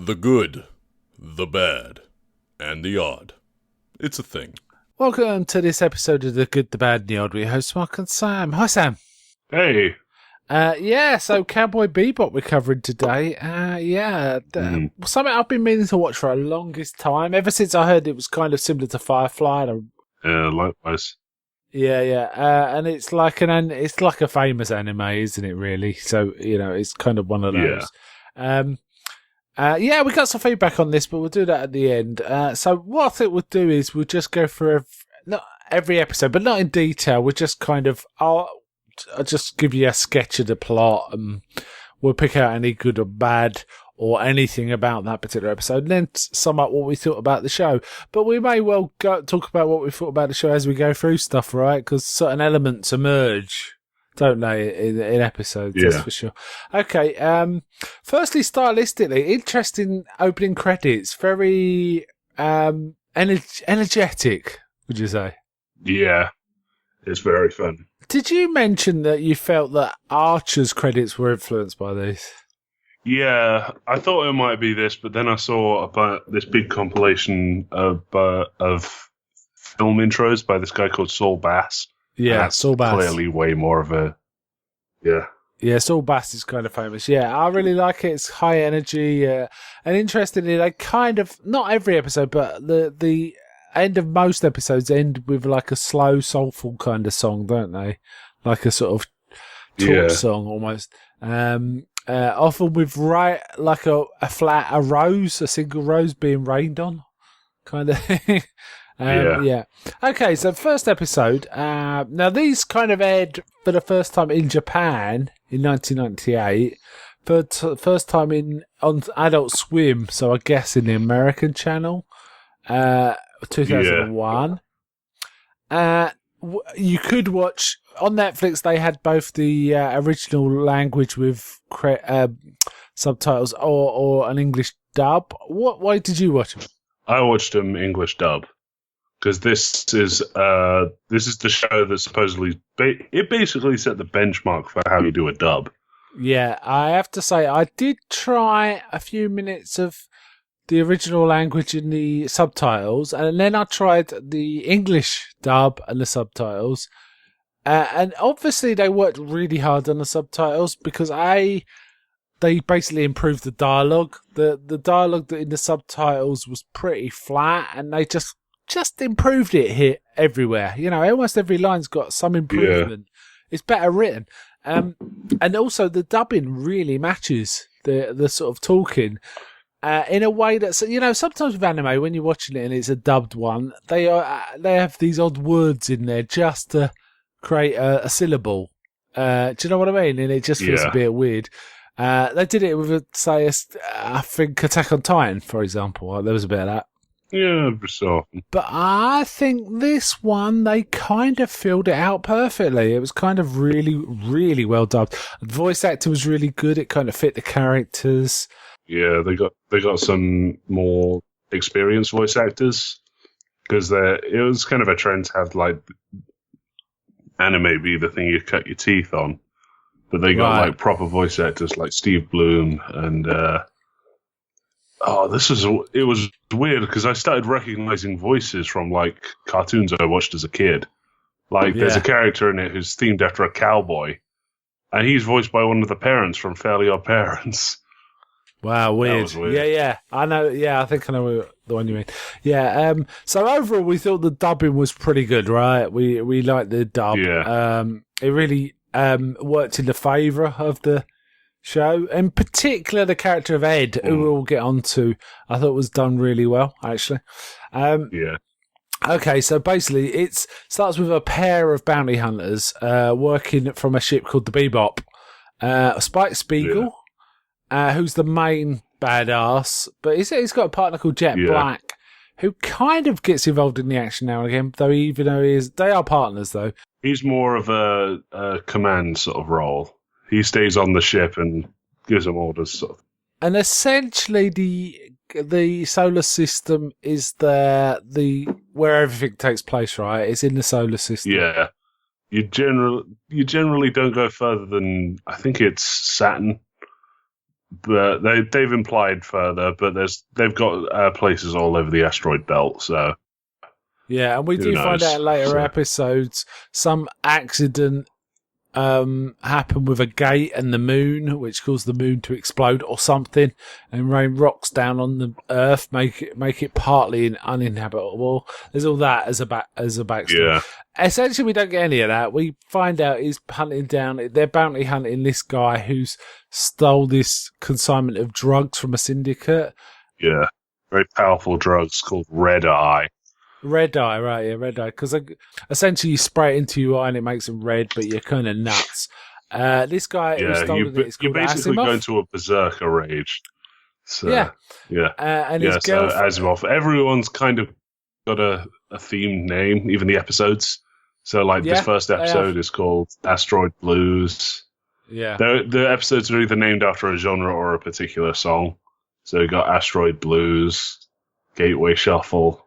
The good, the bad, and the odd. It's a thing. Welcome to this episode of The Good, the Bad, and the Odd. We're your hosts, Mark and Sam. Hi, Sam. Hey. So Cowboy Bebop we're covering today. Something I've been meaning to watch for a longest time, ever since I heard it was kind of similar to Firefly. Likewise. And it's like a famous anime, isn't it? Really. So it's kind of one of those. We got some feedback on this, but we'll do that at the end. So what I think we'll do is we'll just go through not every episode, but not in detail. We'll just I'll just give you a sketch of the plot, and we'll pick out any good or bad or anything about that particular episode, and then sum up what we thought about the show. But we may well talk about what we thought about the show as we go through stuff, right? Because certain elements emerge, don't they, in episodes, that's for sure. Okay, firstly, stylistically, interesting opening credits. Very energetic, would you say? Yeah, it's very fun. Did you mention that you felt that Archer's credits were influenced by these? Yeah, I thought it might be this, but then I saw about this big compilation of film intros by this guy called Saul Bass. Yeah, Saul Bass. Clearly way more of a... Yeah. Yeah, Saul Bass is kind of famous. Yeah, I really like it. It's high energy. And interestingly, they kind of, not every episode, but the end of most episodes end with like a slow, soulful kind of song, don't they? Like a sort of talk song almost. Often with a rose, a single rose being rained on, kind of thing. Okay, so first episode. Now these kind of aired for the first time in Japan in 1998. First time on Adult Swim, so I guess in the American channel, 2001. You could watch on Netflix. They had both the original language with subtitles or an English dub. Why did you watch them? I watched them English dub. Because this is the show that supposedly it basically set the benchmark for how you do a dub. Yeah, I have to say I did try a few minutes of the original language in the subtitles, and then I tried the English dub and the subtitles, and obviously they worked really hard on the subtitles because they basically improved the dialogue. The dialogue in the subtitles was pretty flat, and they just improved it here everywhere. Almost every line's got some improvement. It's better written. And also the dubbing really matches the sort of talking in a way that's, sometimes with anime, when you're watching it and it's a dubbed one, they have these odd words in there just to create a syllable. Do you know what I mean? And it just feels a bit weird. They did it with, I think, Attack on Titan, for example. There was a bit of that. Yeah, so. But I think this one, they kind of filled it out perfectly. It was kind of really, really well dubbed. The voice actor was really good. It kind of fit the characters. Yeah, they got some more experienced voice actors because it was kind of a trend to have like anime be the thing you cut your teeth on. But they got like proper voice actors like Steve Bloom and. It was weird because I started recognizing voices from like cartoons I watched as a kid. Like there's a character in it who's themed after a cowboy, and he's voiced by one of the parents from Fairly Odd Parents. Wow, weird. That was weird. Yeah, I know. Yeah, I think I know the one you mean. Yeah. So overall, we thought the dubbing was pretty good, right? We liked the dub. Yeah. It really worked in the favour of the show, in particular the character of Ed, who we'll get onto. I thought was done really well, actually. Okay, so basically it starts with a pair of bounty hunters working from a ship called the Bebop. Spike Spiegel, who's the main badass, but he's got a partner called Jet Black, who kind of gets involved in the action now and again, they are partners though. He's more of a command sort of role. He stays on the ship and gives them orders, sort of. And essentially, the solar system is the where everything takes place. Right, it's in the solar system. Yeah, you generally don't go further than I think it's Saturn, but they've implied further. But they've got places all over the asteroid belt. So Yeah, and we Who do find knows? out in later So- episodes some accident happened with a gate and the moon, which caused the moon to explode or something, and rain rocks down on the Earth, make it partly uninhabitable. There's all that as a backstory. yeah, Essentially, we don't get any of that. We find out he's hunting down. They're bounty hunting this guy who's stole this consignment of drugs from a syndicate. yeah, very powerful drugs called Red Eye. Red eye, right? Yeah, red eye. Because essentially you spray it into your eye and it makes them red, but you're kind of nuts. This guy who Yeah, stole it is you called basically Asimov. go into a berserker rage. So, Yeah. yeah. And Yeah, his so girlfriend. Asimov. Everyone's kind of got a themed name, even the episodes. So, like, Yeah, this first they have. episode is called Asteroid Blues. Yeah. The episodes are either named after a genre or a particular song. So, you got Asteroid Blues, Gateway Shuffle,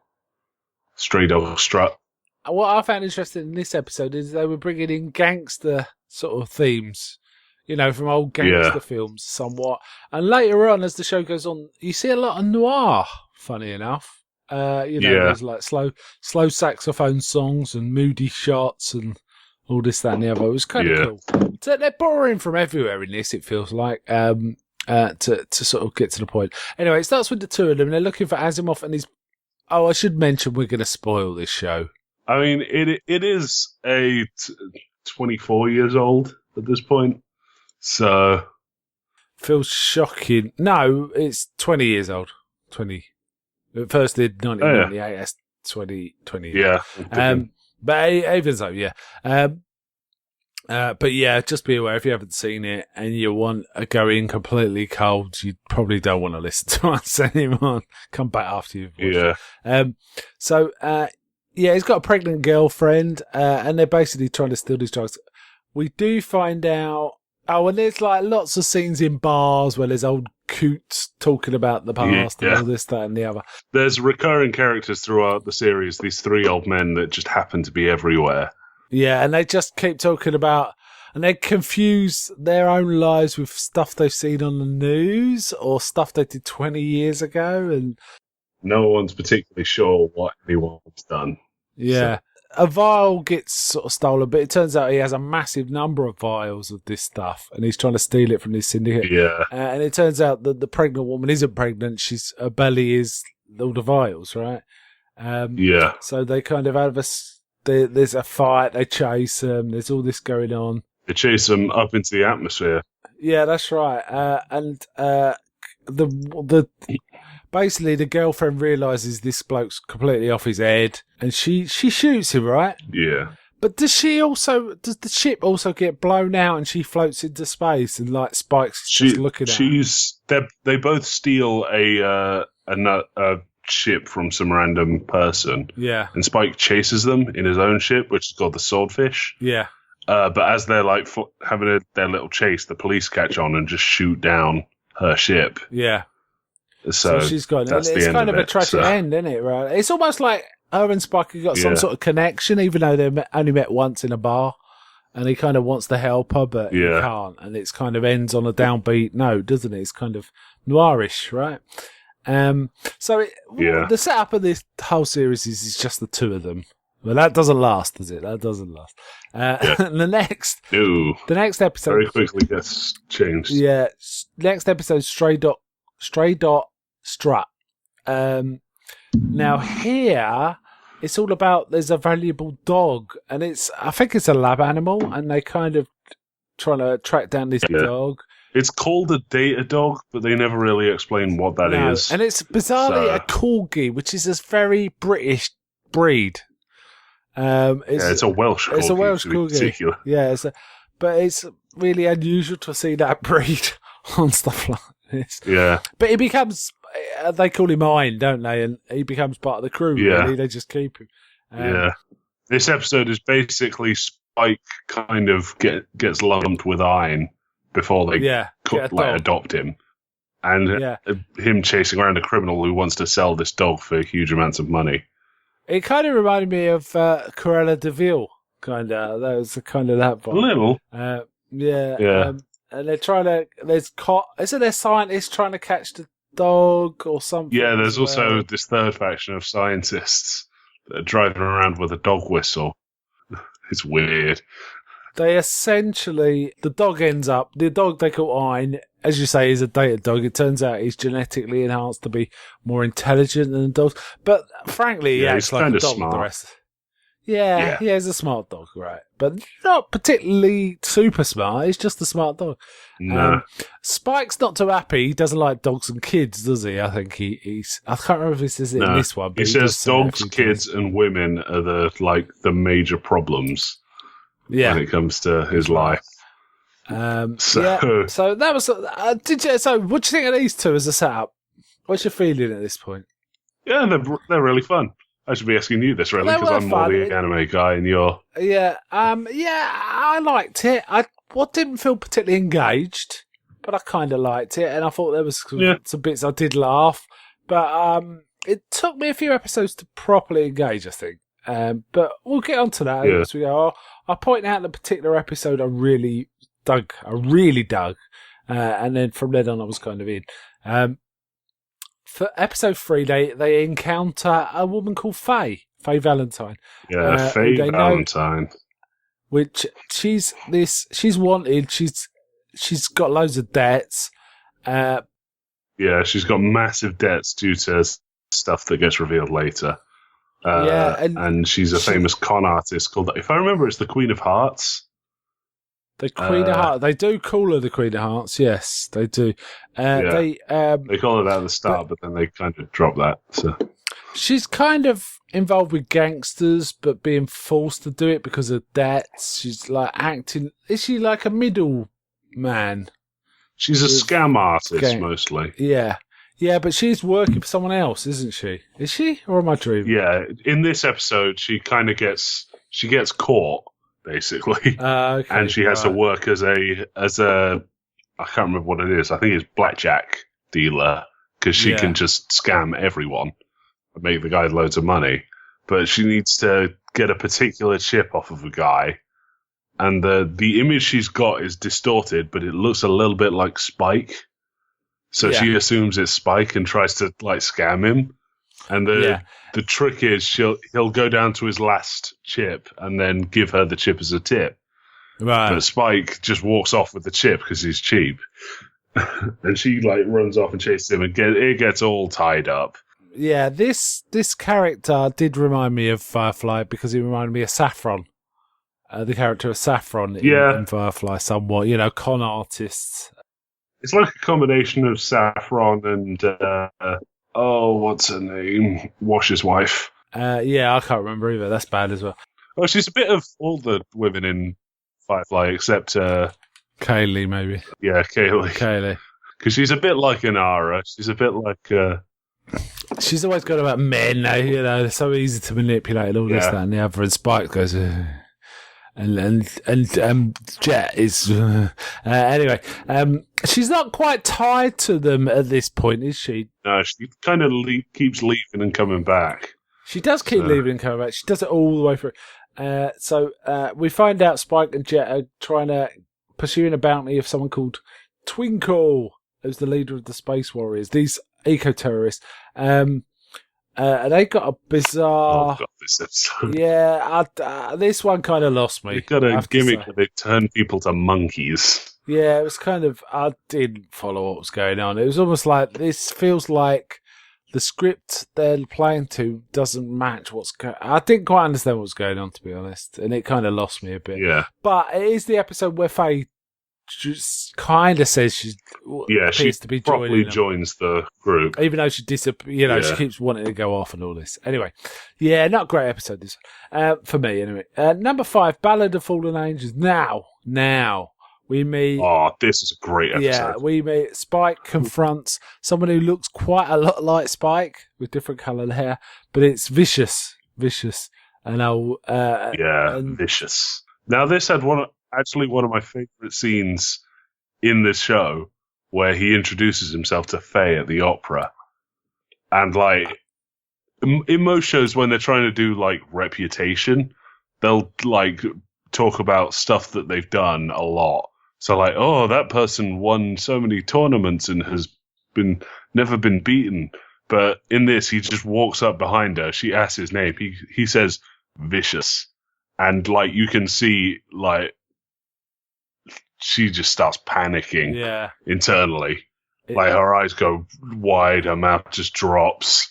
Stray Dog Strut. What I found interesting in this episode is they were bringing in gangster sort of themes, from old gangster films somewhat. And later on, as the show goes on, you see a lot of noir, funny enough. There's like slow saxophone songs and moody shots and all this, that, and the other. It was kind of cool. So they're borrowing from everywhere in this, it feels like, to sort of get to the point. Anyway, it starts with the two of them. They're looking for Asimov and his... Oh, I should mention we're going to spoil this show. I mean, it is 24 years old at this point. So... Feels shocking. No, it's 20 years old. 20. It first did 1998. That's 20. Yeah. But even so, yeah. But yeah, just be aware if you haven't seen it and you want to go in completely cold, you probably don't want to listen to us anymore. Come back after you've watched it. He's got a pregnant girlfriend, and they're basically trying to steal these drugs. We do find out. Oh, and there's like lots of scenes in bars where there's old coots talking about the past and all this, that, and the other. There's recurring characters throughout the series, these three old men that just happen to be everywhere. Yeah, and they just keep talking about, and they confuse their own lives with stuff they've seen on the news or stuff they did 20 years ago. And no one's particularly sure what anyone's done. Yeah. A vial gets sort of stolen, but it turns out he has a massive number of vials of this stuff, and he's trying to steal it from this syndicate. Yeah. And it turns out that the pregnant woman isn't pregnant; her belly is all the vials, right? So they kind of have there's a fight. They chase them. There's all this going on. They chase them up into the atmosphere. Yeah, that's right. Basically, the girlfriend realises this bloke's completely off his head, and she shoots him, right? Yeah. But does the ship also get blown out and she floats into space and like Spike's just looking at her? They both steal a ship from some random person. Yeah. And Spike chases them in his own ship, which is called the Swordfish. Yeah. But as they're like having their little chase, the police catch on and just shoot down her ship. Yeah. So she's got that's it's the kind end of of a tragic end, isn't it? Right? It's almost like her and Spike have got some sort of connection, even though they only met once in a bar, and he kind of wants to help her, but he can't, and it's kind of ends on a downbeat note, doesn't it? It's kind of noirish, right? The setup of this whole series is just the two of them. Well, that doesn't last, does it? That doesn't last. The next episode very quickly gets changed. Yeah, next episode, Stray Dot Strut. Now here, it's all about there's a valuable dog, and I think it's a lab animal, and they kind of trying to track down this dog. It's called a data dog, but they never really explain what that is. And it's bizarrely a corgi, which is a very British breed. It's a Welsh corgi. It's a Welsh to be corgi. particular. Yeah, but it's really unusual to see that breed on stuff like this. Yeah. But he becomes, they call him Iron, don't they? And he becomes part of the crew, really. They just keep him. This episode is basically Spike kind of gets lumped with Iron before they adopt him. And him chasing around a criminal who wants to sell this dog for huge amounts of money. It kind of reminded me of Cruella de Vil, kind of. That was kind of that vibe. A little. And they're trying to. Isn't there scientists trying to catch the dog or something? Yeah, there's as well? also this third faction of scientists that are driving around with a dog whistle. It's weird. They essentially, the dog they call Ein, as you say, is a dated dog. It turns out he's genetically enhanced to be more intelligent than dogs. But frankly, he acts like a dog smart. with the rest. Yeah, he's a smart dog, right? But not particularly super smart. He's just a smart dog. No. Spike's not too happy. He doesn't like dogs and kids, does he? I think he's. I can't remember if he says it in this one. But he says dogs, kids, and women are the major problems. Yeah, when it comes to his life. So that was. So, what do you think of these two as a setup? What's your feeling at this point? Yeah, they're really fun. I should be asking you this, really, because I'm more the anime guy, and you're. I liked it. I didn't feel particularly engaged, but I kind of liked it, and I thought there was some bits I did laugh, but it took me a few episodes to properly engage, I think. But we'll get on to that as we go. I'll point out the particular episode I really dug, and then from then on I was kind of in. For episode 3, they encounter a woman called Faye Valentine. Yeah, Faye Valentine. Which she's wanted. She's got loads of debts. She's got massive debts due to stuff that gets revealed later. And she's a famous con artist called, if I remember, it's the Queen of Hearts. The Queen of Hearts. They do call her the Queen of Hearts. Yes, they do. They call her that at the start, but then they kind of drop that. So she's kind of involved with gangsters, but being forced to do it because of debts. She's like acting. Is she like a middle man? She's a scam artist mostly. Yeah, but she's working for someone else, isn't she? Is she, or am I dreaming? Yeah, in this episode, she kind of gets caught basically, and she has to work as a I can't remember what it is. I think it's blackjack dealer because she can just scam everyone and make the guy loads of money. But she needs to get a particular chip off of a guy, and the image she's got is distorted, but it looks a little bit like Spike. So she assumes it's Spike and tries to like scam him. And the trick is he'll go down to his last chip and then give her the chip as a tip. Right. But Spike just walks off with the chip because he's cheap. And she like runs off and chases him and it gets all tied up. Yeah, this character did remind me of Firefly because he reminded me of Saffron. The character of Saffron in Firefly somewhat, con artists. It's like a combination of Saffron and, what's her name? Wash's wife. I can't remember either. That's bad as well. Oh, she's a bit of all the women in Firefly except... Kaylee, maybe. Yeah, Kaylee. Because she's a bit like Inara. She's a bit like... She's always got about men, they're so easy to manipulate and all this, that, and the other. And Spike goes... And Jet is anyway. She's not quite tied to them at this point, is she? No, she kind of keeps leaving and coming back. She does keep leaving and coming back. She does it all the way through. So we find out Spike and Jet are pursuing a bounty of someone called Twinkle, who's the leader of the Space Warriors. These eco-terrorists. They got a bizarre... Oh, God, this episode. Yeah, this one kind of lost me. They've got a gimmick where they turn people to monkeys. Yeah, it was kind of... I didn't follow what was going on. It was almost like... This feels like the script they're playing to doesn't match what's going on. I didn't quite understand what was going on, to be honest. And it kind of lost me a bit. Yeah. But it is the episode where Faye just kind of says she properly joins the group, even though she she keeps wanting to go off and all this. Anyway, not a great episode this for me. Anyway, number 5, Ballad of Fallen Angels. Now we meet. Oh, this is a great episode. Yeah, we meet Spike confronts someone who looks quite a lot like Spike with different coloured hair, but it's Vicious, and Vicious. Now this had one of my favourite scenes in this show where he introduces himself to Faye at the opera. And, like, in most shows when they're trying to do, like, reputation, they'll, like, talk about stuff that they've done a lot. So like, oh, that person won so many tournaments and has never been beaten. But in this, he just walks up behind her. She asks his name. He says Vicious, and like you can see, like she just starts panicking internally. Like her eyes go wide, her mouth just drops.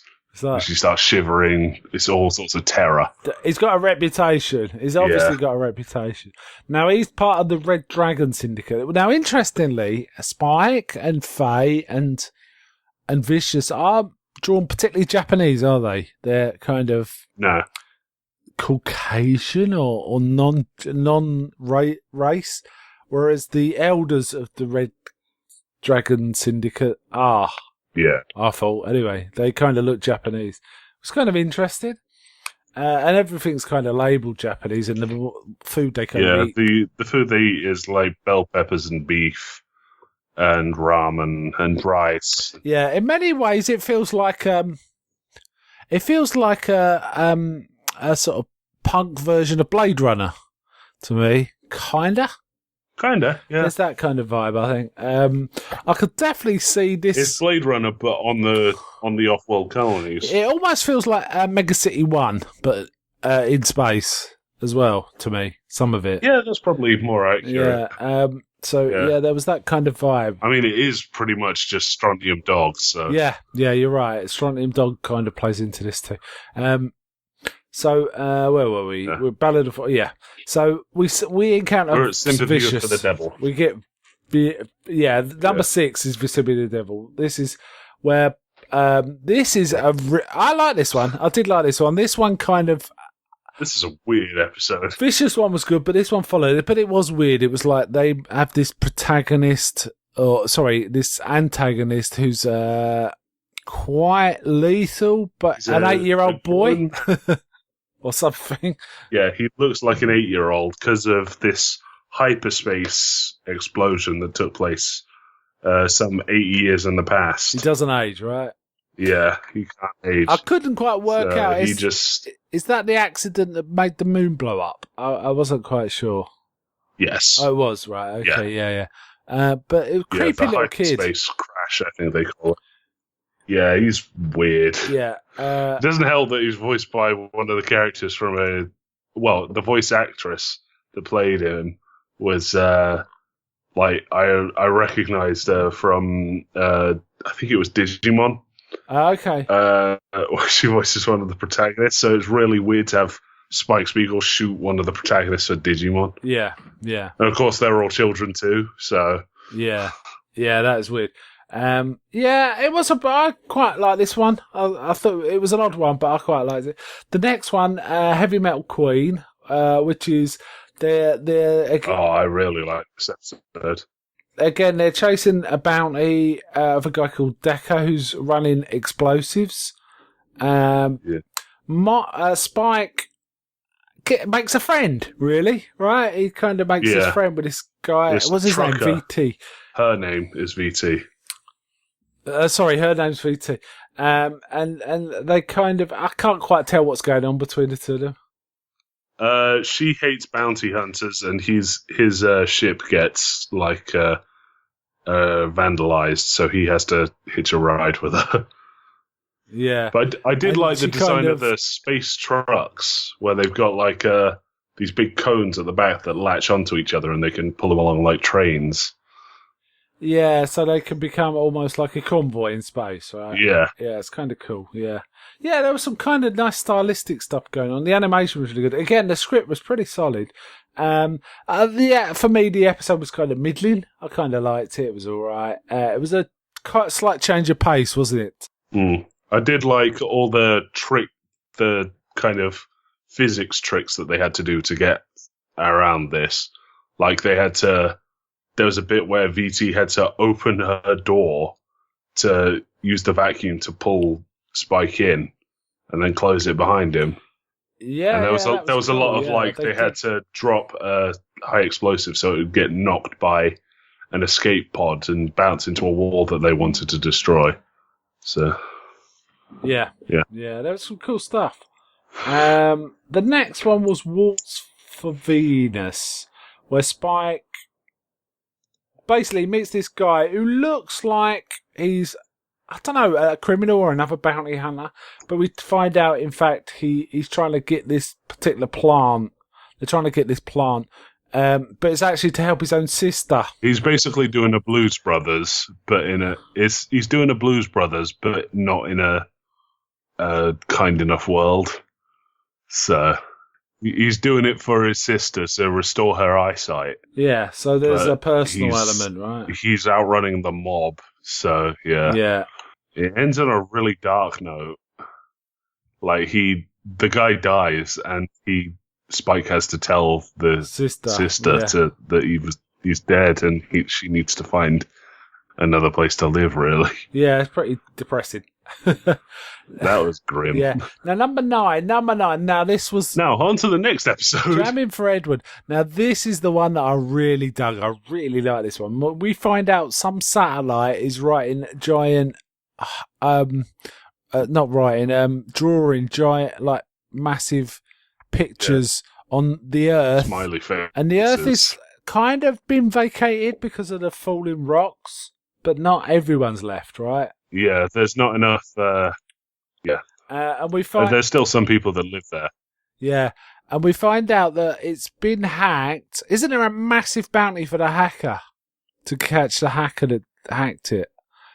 She starts shivering. It's all sorts of terror. He's got a reputation. He's obviously got a reputation. Now, he's part of the Red Dragon Syndicate. Now, interestingly, Spike and Faye and Vicious are drawn particularly Japanese, are they? They're kind of Caucasian or non-race, whereas the elders of the Red Dragon Syndicate are. Yeah. I thought. Anyway, they kind of look Japanese. It's kind of interesting. And everything's kind of labelled Japanese, and the food they kind of eat. Yeah, the food they eat is like bell peppers and beef and ramen and rice. Yeah, in many ways it feels like a sort of punk version of Blade Runner to me. Kinda, yeah. There's that kind of vibe, I think. I could definitely see this. It's Blade Runner, but on the off-world colonies. It almost feels like Mega City 1, but in space as well, to me. Some of it. Yeah, that's probably more accurate. Yeah. There was that kind of vibe. I mean, it is pretty much just Strontium Dogs. So. Yeah, you're right. Strontium Dog kind of plays into this too. Where were we? Yeah. We're Ballad of... Yeah. So we encounter... We're at Sympathy for the Devil. We get... number 6 is Sympathy of the Devil. This is where... this is I like this one. I did like this one. This one kind of... This is a weird episode. Vicious one was good, but this one followed it. But it was weird. It was like they have this this antagonist who's quite lethal, but he's an 8-year-old boy or something. Yeah, he looks like an 8-year-old because of this hyperspace explosion that took place some 80 years in the past. He doesn't age, right? Yeah, he can't age. I couldn't quite work out. Is that the accident that made the moon blow up? I wasn't quite sure. Yes. Oh, it was, right. Okay, yeah. But it was creepy little kid. Hyperspace crash, I think they call it. Yeah, he's weird. Yeah. It doesn't help that he's voiced by one of the characters from the voice actress that played him was, I recognized her from, I think it was Digimon. Okay. She voices one of the protagonists, so it's really weird to have Spike Spiegel shoot one of the protagonists for Digimon. Yeah. And of course, they're all children too, so... Yeah, that is weird. It was I quite like this one. I thought it was an odd one, but I quite liked it. The next one, Heavy Metal Queen, which is... I really like this episode. Again, they're chasing a bounty of a guy called Decker who's running explosives. Spike makes a friend, really, right? He kind of makes his friend with this guy. What's his name? VT. Her name is VT. Her name's VT. And they kind of... I can't quite tell what's going on between the two of them. She hates bounty hunters, and his ship gets vandalized, so he has to hitch a ride with her. Yeah, but I did like the design of the space trucks, where they've got these big cones at the back that latch onto each other, and they can pull them along like trains. Yeah, so they can become almost like a convoy in space, right? Yeah, it's kind of cool. Yeah, there was some kind of nice stylistic stuff going on. The animation was really good. Again, the script was pretty solid. For me, the episode was kind of middling. I kind of liked it. It was all right. It was a quite slight change of pace, wasn't it? I did like all the kind of physics tricks that they had to do to get around this. Like there was a bit where VT had to open her door to use the vacuum to pull Spike in, and then close it behind him. Yeah, and there was a lot of they had to drop a high explosive so it would get knocked by an escape pod and bounce into a wall that they wanted to destroy. So yeah, there was some cool stuff. The next one was Waltz for Venus, where Spike basically he meets this guy who looks like he's, I don't know, a criminal or another bounty hunter. But we find out, in fact, he's trying to get this particular plant. They're trying to get this plant. But it's actually to help his own sister. He's basically doing a Blues Brothers, but he's doing a Blues Brothers, but not in a kind enough world. So he's doing it for his sister to restore her eyesight. Yeah, so there's But a personal he's- element, right? He's outrunning the mob. So Yeah. it ends on a really dark note. Like the guy dies, and Spike has to tell the Sister. sister that he's dead, and she needs to find another place to live. Really, Yeah, it's pretty depressing. that was grim. Yeah. Now, number nine. Now, this was Now on to the next episode. Jamming for Edward. Now, this is the one that I really dug. I really like this one. We find out some satellite is writing giant, drawing giant, like massive pictures on the Earth. Smiley face. And the Earth is kind of been vacated because of the falling rocks, but not everyone's left, right? Yeah, there's not enough. And we find There's still some people that live there. Yeah, and we find out that it's been hacked. Isn't there a massive bounty for the hacker to catch the hacker that hacked it?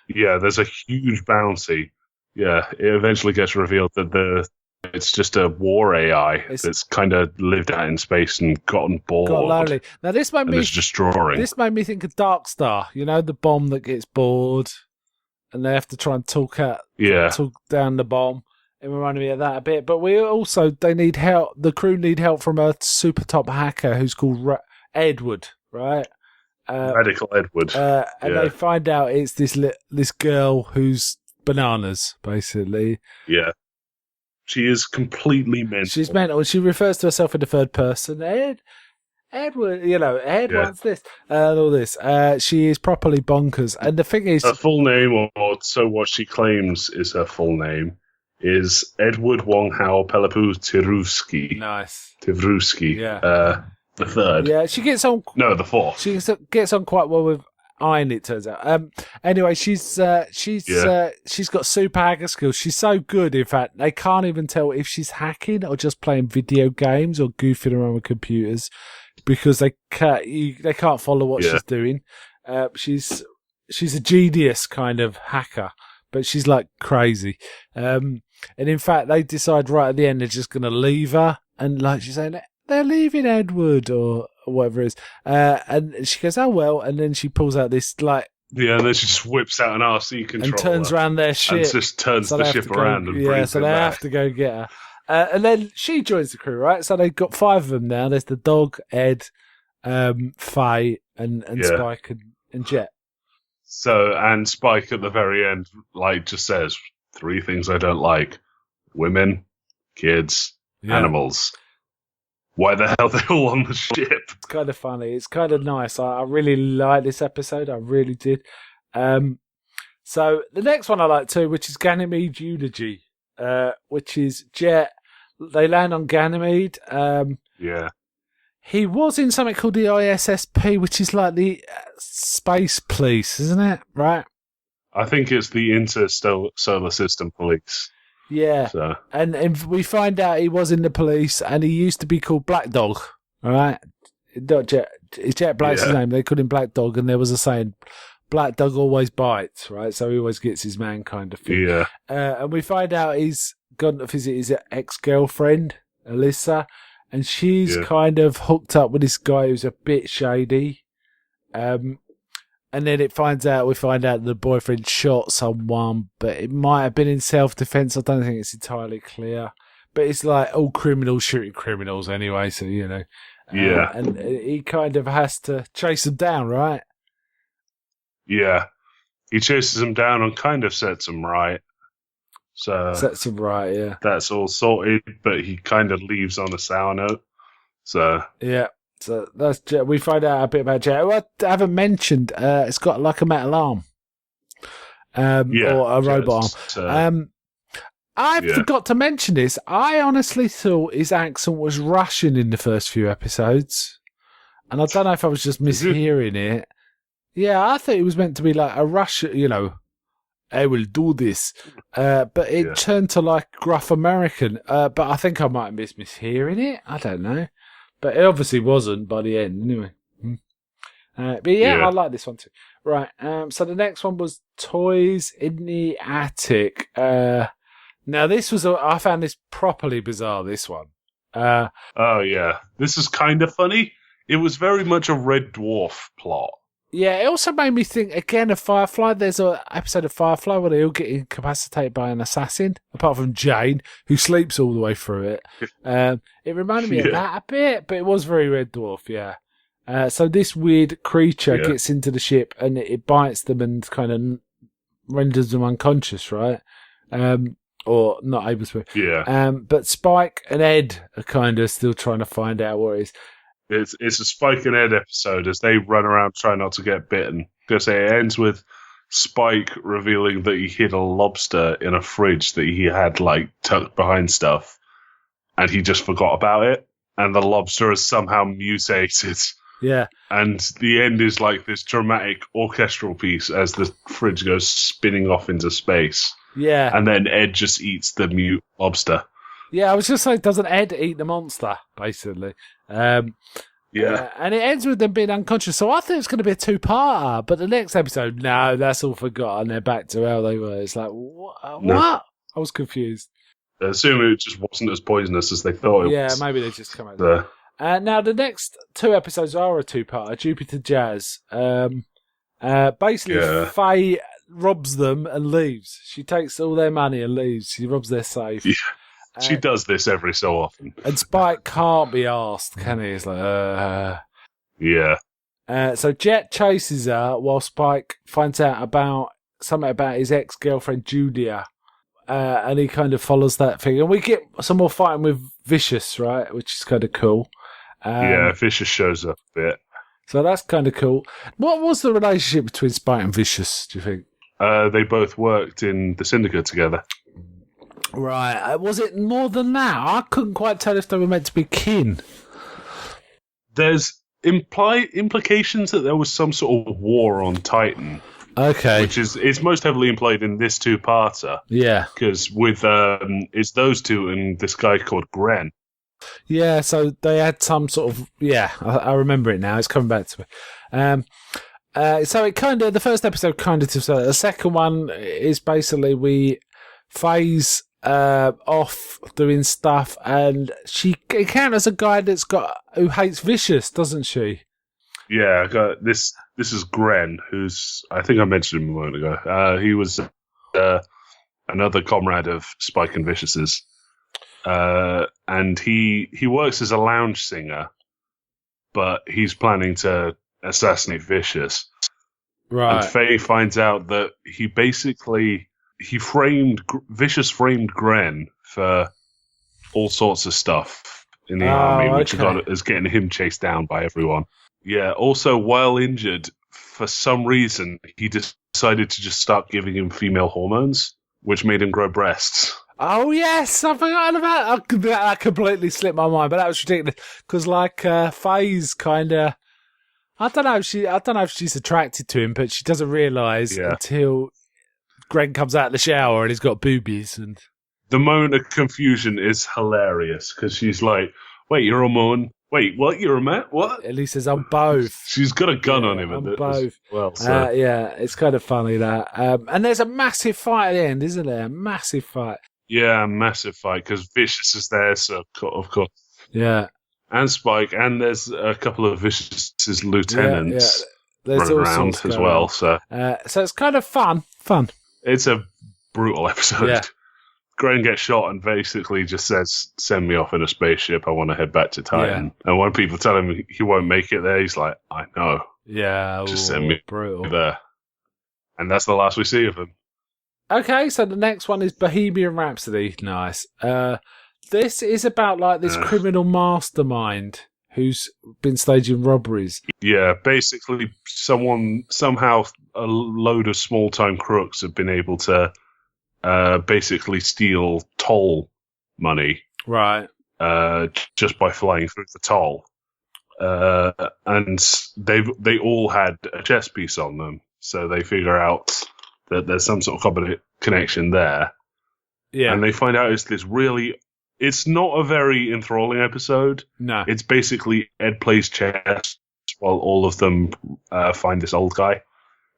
Yeah, there's a huge bounty. Yeah, it eventually gets revealed that it's just a war AI that's kind of lived out in space and gotten bored. Got lonely. Now this made and is just drawing. This made me think of Dark Star. You know, the bomb that gets bored, and they have to try and talk down the bomb. It reminded me of that a bit. But they need help. The crew need help from a super top hacker who's called Edward, right? Radical Edward. And they find out it's this girl who's bananas, basically. Yeah. She is completely mental. She's mental. She refers to herself in the third person. Edward, Ed wants this, and all this. She is properly bonkers. And the thing is, her full name, or so what she claims is her full name, is Edward Wong Hao Pelapu Tirusky. Nice. Tivruski. Yeah. The third. Yeah, she gets on. No, the fourth. She gets on quite well with Iron, it turns out. Anyway, she's got super hacker skills. She's so good, in fact, they can't even tell if she's hacking or just playing video games or goofing around with computers because they can't follow what she's doing. She's a genius kind of hacker, but she's like crazy. And in fact, they decide right at the end they're just going to leave her, and like she's saying, they're leaving Edward or whatever it is. And she goes, oh, well. And then she pulls out this, like... Yeah, and then she just whips out an RC controller. And turns around their ship. And just turns the ship around and brings it back. So they have to go get her. And then she joins the crew, right? So they've got 5 of them now. There's the dog, Ed, Faye, and Spike and Jet. So, and Spike at the very end, like, just says, 3 things I don't like. Women, kids, animals. Why the hell are they all on the ship? It's kind of funny. It's kind of nice. I really like this episode. I really did. So the next one I like too, which is Ganymede's Eulogy, which is Jet. They land on Ganymede. Yeah. He was in something called the ISSP, which is like the space police, isn't it? Right? I think it's the Intersolar System Police. Yeah, so. and we find out he was in the police, and he used to be called Black Dog. All right, not Jet. Jet Black's his name. They called him Black Dog, and there was a saying, "Black Dog always bites." Right, so he always gets his man, kind of thing. Yeah, and we find out he's gone to visit his ex-girlfriend Alyssa, and she's kind of hooked up with this guy who's a bit shady. And then we find out the boyfriend shot someone, but it might have been in self-defense. I don't think it's entirely clear. But it's like all criminals shooting criminals anyway, so, Yeah. And he kind of has to chase them down, right? Yeah. He chases them down and kind of sets them right. So sets them right, yeah. That's all sorted, but he kind of leaves on a sour note. So... Yeah. So that's Jet. We find out a bit about Jet. I haven't mentioned. It's got like a metal arm, or a robot arm. I forgot to mention this. I honestly thought his accent was Russian in the first few episodes, and I don't know if I was just mishearing it. Yeah, I thought it was meant to be like a Russian, I will do this. But it turned to like gruff American. But I think I might have mishearing it. I don't know. But it obviously wasn't by the end, anyway. But I like this one too. Right, so the next one was Toys in the Attic. Now this was, I found this properly bizarre, this one. Oh, yeah. This is kind of funny. It was very much a Red Dwarf plot. Yeah, it also made me think, again, of Firefly. There's an episode of Firefly where they all get incapacitated by an assassin, apart from Jane, who sleeps all the way through it. It reminded me of that a bit, but it was very Red Dwarf, yeah. So this weird creature gets into the ship and it bites them and kind of renders them unconscious, right? Or not able to. Yeah. But Spike and Ed are kind of still trying to find out what it is. It's a Spike and Ed episode as they run around trying not to get bitten. Because it ends with Spike revealing that he hid a lobster in a fridge that he had like tucked behind stuff, and he just forgot about it. And the lobster has somehow mutated. Yeah. And the end is like this dramatic orchestral piece as the fridge goes spinning off into space. Yeah. And then Ed just eats the mute lobster. Yeah, I was just like, doesn't Ed eat the monster, basically? And it ends with them being unconscious. So I thought it was going to be a two-parter, but the next episode, no, that's all forgotten. They're back to how they were. It's like, what? No. I was confused. I assume it just wasn't as poisonous as they thought it was. Yeah, maybe they just come out. Now, the next two episodes are a two-parter, Jupiter Jazz. Basically, Faye robs them and leaves. She takes all their money and leaves. She robs their safe. Yeah. She does this every so often. And Spike can't be asked, can he? It's like, Yeah. So Jet chases her while Spike finds out about something about his ex-girlfriend, Julia. And he kind of follows that thing. And we get some more fighting with Vicious, right? Which is kind of cool. Vicious shows up a bit. So that's kind of cool. What was the relationship between Spike and Vicious, do you think? They both worked in the Syndicate together. Right. Was it more than that? I couldn't quite tell if they were meant to be kin. There's implications that there was some sort of war on Titan. Okay. Which is most heavily implied in this two-parter. Yeah. Because with it's those two and this guy called Gren. Yeah, so they had some sort of... Yeah, I remember it now. It's coming back to me. So it kind of... The first episode kind of... The second one is basically we phase off doing stuff, and she encounters a guy who hates Vicious, doesn't she? Yeah, this is Gren, who's, I think I mentioned him a moment ago. He was another comrade of Spike and Vicious's. And he works as a lounge singer, but he's planning to assassinate Vicious. Right. And Faye finds out that Vicious framed Gren for all sorts of stuff in the army, which is getting him chased down by everyone. Yeah, also, while injured, for some reason, he decided to just start giving him female hormones, which made him grow breasts. Oh, yes, I forgot about that. That completely slipped my mind, but that was ridiculous. Because, Faye's kind of... I don't know if she's attracted to him, but she doesn't realise until Greg comes out of the shower and he's got boobies. And the moment of confusion is hilarious, because she's like, wait, you're a man? Wait, what? You're a man? What? At least says, I'm both. She's got a gun on him. I'm both. Well, so. It's kind of funny, that. And there's a massive fight at the end, isn't there? A massive fight. Yeah, massive fight, because Vicious is there, so of course. Yeah. And Spike, and there's a couple of Vicious's lieutenants There's running around as well. So it's kind of fun. It's a brutal episode. Yeah. Gren gets shot and basically just says, send me off in a spaceship, I want to head back to Titan. Yeah. And when people tell him he won't make it there, he's like, I know. Yeah, just send me brutal there. And that's the last we see of him. Okay, so the next one is Bohemian Rhapsody. Nice. This is about this criminal mastermind who's been staging robberies. Yeah, basically somehow a load of small-time crooks have been able to basically steal toll money. Right. Just by flying through the toll. and they all had a chess piece on them, so they figure out that there's some sort of connection there. Yeah. And they find out it's this really... It's not a very enthralling episode. No. It's basically Ed plays chess while all of them find this old guy.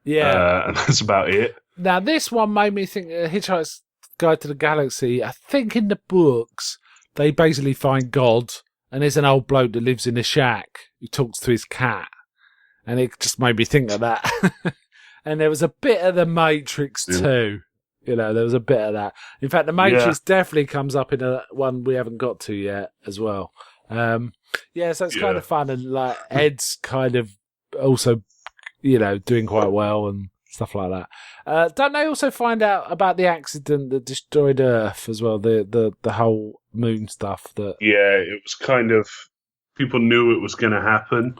Yeah. And that's about it. Now, this one made me think Hitchhiker's Guide to the Galaxy. I think in the books, they basically find God, and there's an old bloke that lives in a shack who talks to his cat. And it just made me think of that. And there was a bit of the Matrix too. You know, there was a bit of that. In fact, the Matrix definitely comes up in a one we haven't got to yet as well. So it's kind of fun, and like Ed's kind of also, you know, doing quite well and stuff like that. Don't they also find out about the accident that destroyed Earth as well? The whole moon stuff. That it was kind of, people knew it was going to happen.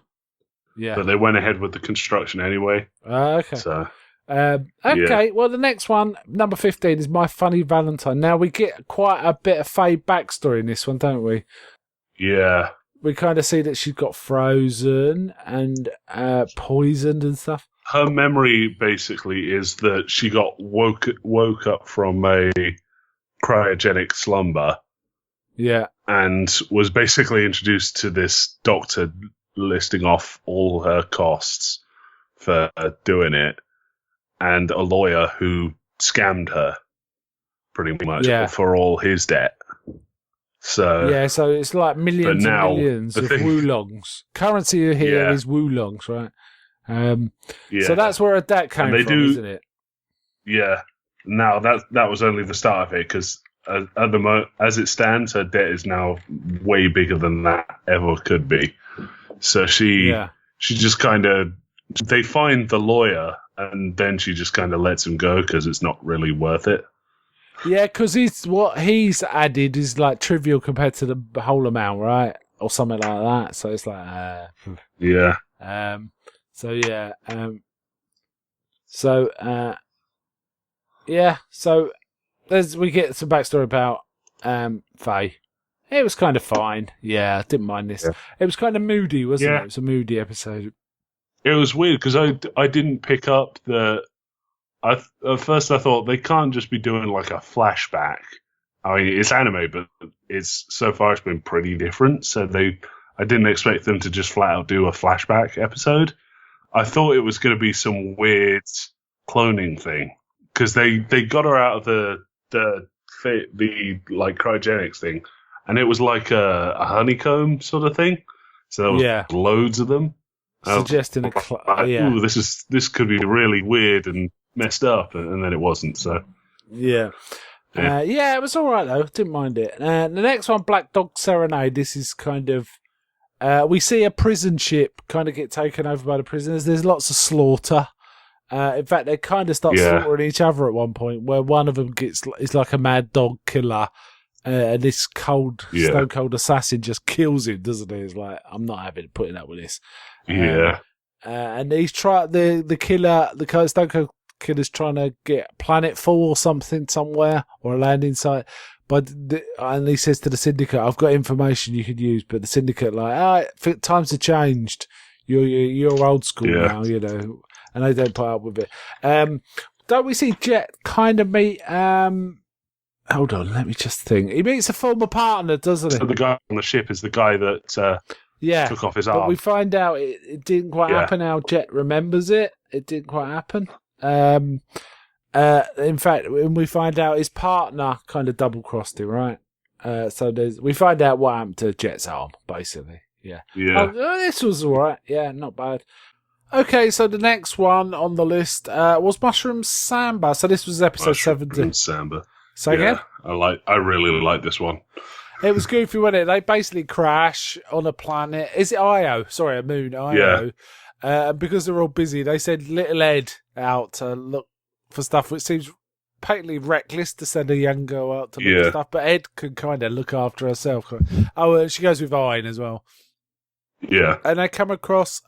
Yeah, but they went ahead with the construction anyway. Okay. So. Well, the next one, number 15, is My Funny Valentine. Now, we get quite a bit of Faye backstory in this one, don't we? Yeah. We kind of see that she's got frozen and poisoned and stuff. Her memory, basically, is that she got woke up from a cryogenic slumber. Yeah. And was basically introduced to this doctor listing off all her costs for doing it, and a lawyer who scammed her pretty much for all his debt. So so it's like millions and millions of woolongs. Currency here is woolongs, right? So that's where her debt came from, isn't it? Yeah. Now that was only the start of it, because as it stands, her debt is now way bigger than that ever could be. So she just kind of, they find the lawyer, and then she just kind of lets him go because it's not really worth it. Yeah, because what he's added is like trivial compared to the whole amount, right? Or something like that. So it's like, So we get some backstory about Faye. It was kind of fine. Yeah, I didn't mind this. Yeah. It was kind of moody, wasn't it? It was a moody episode. It was weird because I didn't pick up at first I thought they can't just be doing like a flashback. I mean, it's anime, but so far it's been pretty different. So I didn't expect them to just flat out do a flashback episode. I thought it was going to be some weird cloning thing, because they got her out of the like cryogenics thing, and it was like a honeycomb sort of thing. So there was loads of them. Suggesting ooh, this could be really weird and messed up, and then it wasn't. So it was all right though. Didn't mind it. The next one, Black Dog Serenade. This is kind of we see a prison ship kind of get taken over by the prisoners. There's lots of slaughter. In fact, they kind of start slaughtering each other at one point, where one of them is like a mad dog killer. And this stone cold assassin just kills him, doesn't he? It's like, I'm not putting up with this. And he's the killer, the stone cold killer's trying to get Planet 4 or something somewhere, or a landing site. And he says to the Syndicate, I've got information you could use, but the Syndicate times have changed. You're old school now, you know, and they don't put up with it. Don't we see Jet kind of meet? Hold on, let me just think. He meets a former partner, doesn't he? So the guy on the ship is the guy that took off his arm. But we find out it didn't quite happen how Jet remembers it. It didn't quite happen. In fact, when we find out his partner kind of double-crossed him, right? So we find out what happened to Jet's arm, basically. Yeah. This was all right. Yeah, not bad. Okay, so the next one on the list was Mushroom Samba. So this was episode 17. Samba. Say again? I really like this one. It was goofy, wasn't it? They basically crash on a planet. Is it Io? Sorry, a moon, Io. Yeah. Because they're all busy, they send little Ed out to look for stuff, which seems patently reckless to send a young girl out to look for stuff, but Ed can kind of look after herself. She goes with Ian as well. Yeah. And they come across,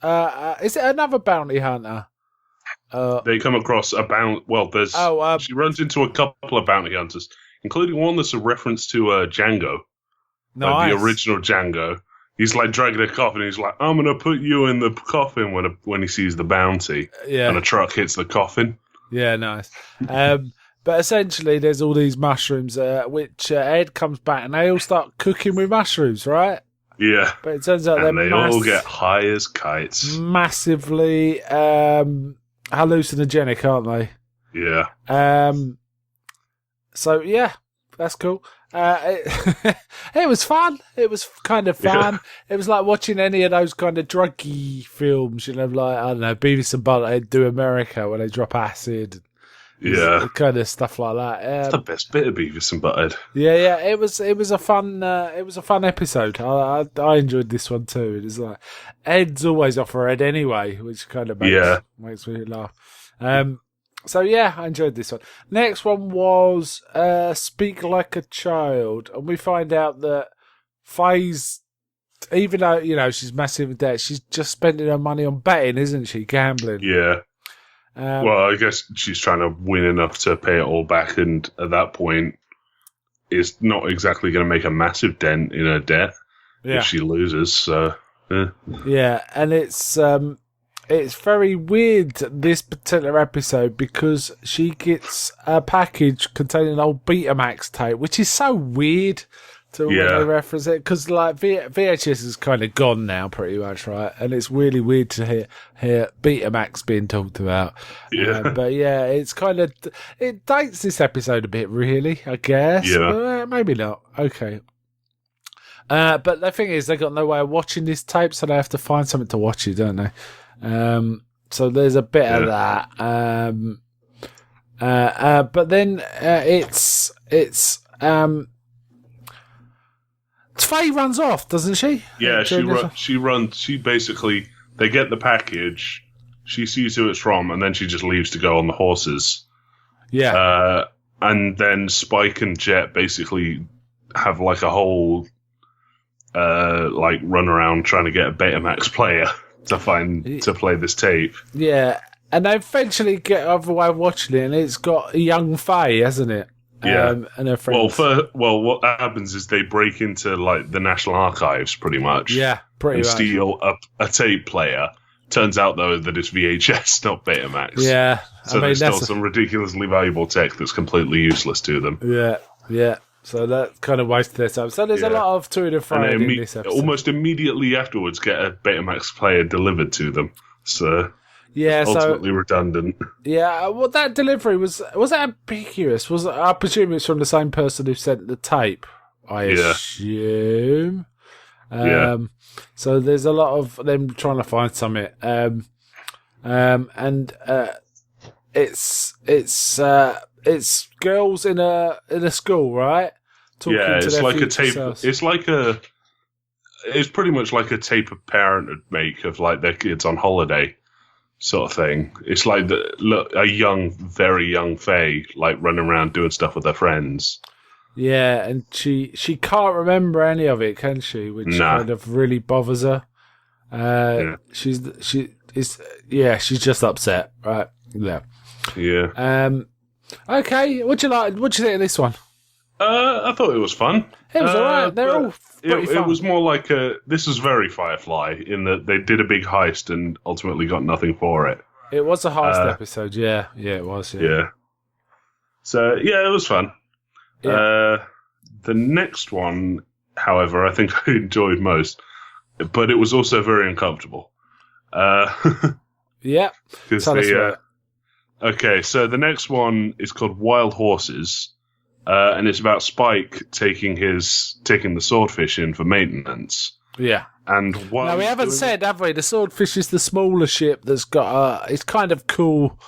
is it another bounty hunter? They come across she runs into a couple of bounty hunters, including one that's a reference to Django. Nice. The original Django, He's like dragging a coffin. He's like, I'm going to put you in the coffin when he sees the bounty. Yeah. And a truck hits the coffin. Yeah, nice. But essentially, there's all these mushrooms, which Ed comes back and they all start cooking with mushrooms, right? Yeah. But it turns out and they all get high as kites. Massively hallucinogenic, aren't they? Yeah. So, yeah, that's cool. It was fun. It was kind of fun. Yeah. It was like watching any of those kind of druggy films, like, I don't know, Beavis and Butthead Do America, where they drop acid. Yeah. Kind of stuff like that. It's the best bit of Beavis and Butthead. Yeah. It was a fun episode. I enjoyed this one too. It was like Ed's always off for Ed anyway, which kind of makes me laugh. So yeah, I enjoyed this one. Next one was Speak Like a Child, and we find out that Faye's, even though she's massive in debt, she's just spending her money on betting, isn't she? Gambling. Yeah. Well, I guess she's trying to win enough to pay it all back, and at that point, it's not exactly going to make a massive dent in her debt if she loses. So, yeah, and it's very weird, this particular episode, because she gets a package containing an old Betamax tape, which is so weird to when they reference it, because like VHS is kind of gone now pretty much, right? And it's really weird to hear Betamax being talked about. Yeah. But yeah, it's kind of, it dates this episode a bit, really, I guess. Yeah. But, maybe not. Okay. But the thing is, they got no way of watching this tape, so they have to find something to watch it, don't they? So there's a bit of that. But then Faye runs off, doesn't she? Yeah, she basically, they get the package, she sees who it's from, and then she just leaves to go on the horses. Yeah. And then Spike and Jet basically have like a whole like run around trying to get a Betamax player to play this tape. Yeah, and they eventually get over way of watching it, and it's got a young Faye, hasn't it? Yeah, and her friends. Well, what happens is they break into like the National Archives, pretty much. Yeah, pretty much. Steal a tape player. Turns out though that it's VHS, not Betamax. Yeah, so they stole some ridiculously valuable tech that's completely useless to them. Yeah. So that kind of wasted their time. So there's a lot of to and fro in this episode. Almost immediately afterwards, get a Betamax player delivered to them. So ultimately redundant. Yeah, well, that delivery was that ambiguous? I presume it's from the same person who sent the tape. I assume. So there's a lot of them trying to find something. It's girls in a school, right? Talking to it's their like a future tape. selves. It's pretty much like a tape a parent would make of like their kids on holiday, sort of thing. It's like a very young Faye, like running around doing stuff with her friends. Yeah, and she can't remember any of it, can she? Which kind of really bothers her. She's just upset, right? Yeah. Yeah. Okay, what do you think of this one? I thought it was fun. It was alright. They're all pretty fun. It was more like this was very Firefly in that they did a big heist and ultimately got nothing for it. It was a heist episode, yeah. Yeah, it was, yeah. So, yeah, it was fun. Yeah. The next one, however, I think I enjoyed most, but it was also very uncomfortable. Yeah. Okay, so the next one is called Wild Horses, and it's about Spike taking the swordfish in for maintenance. Yeah. And now we haven't said, have we? The swordfish is the smaller ship that's got it's kind of cool,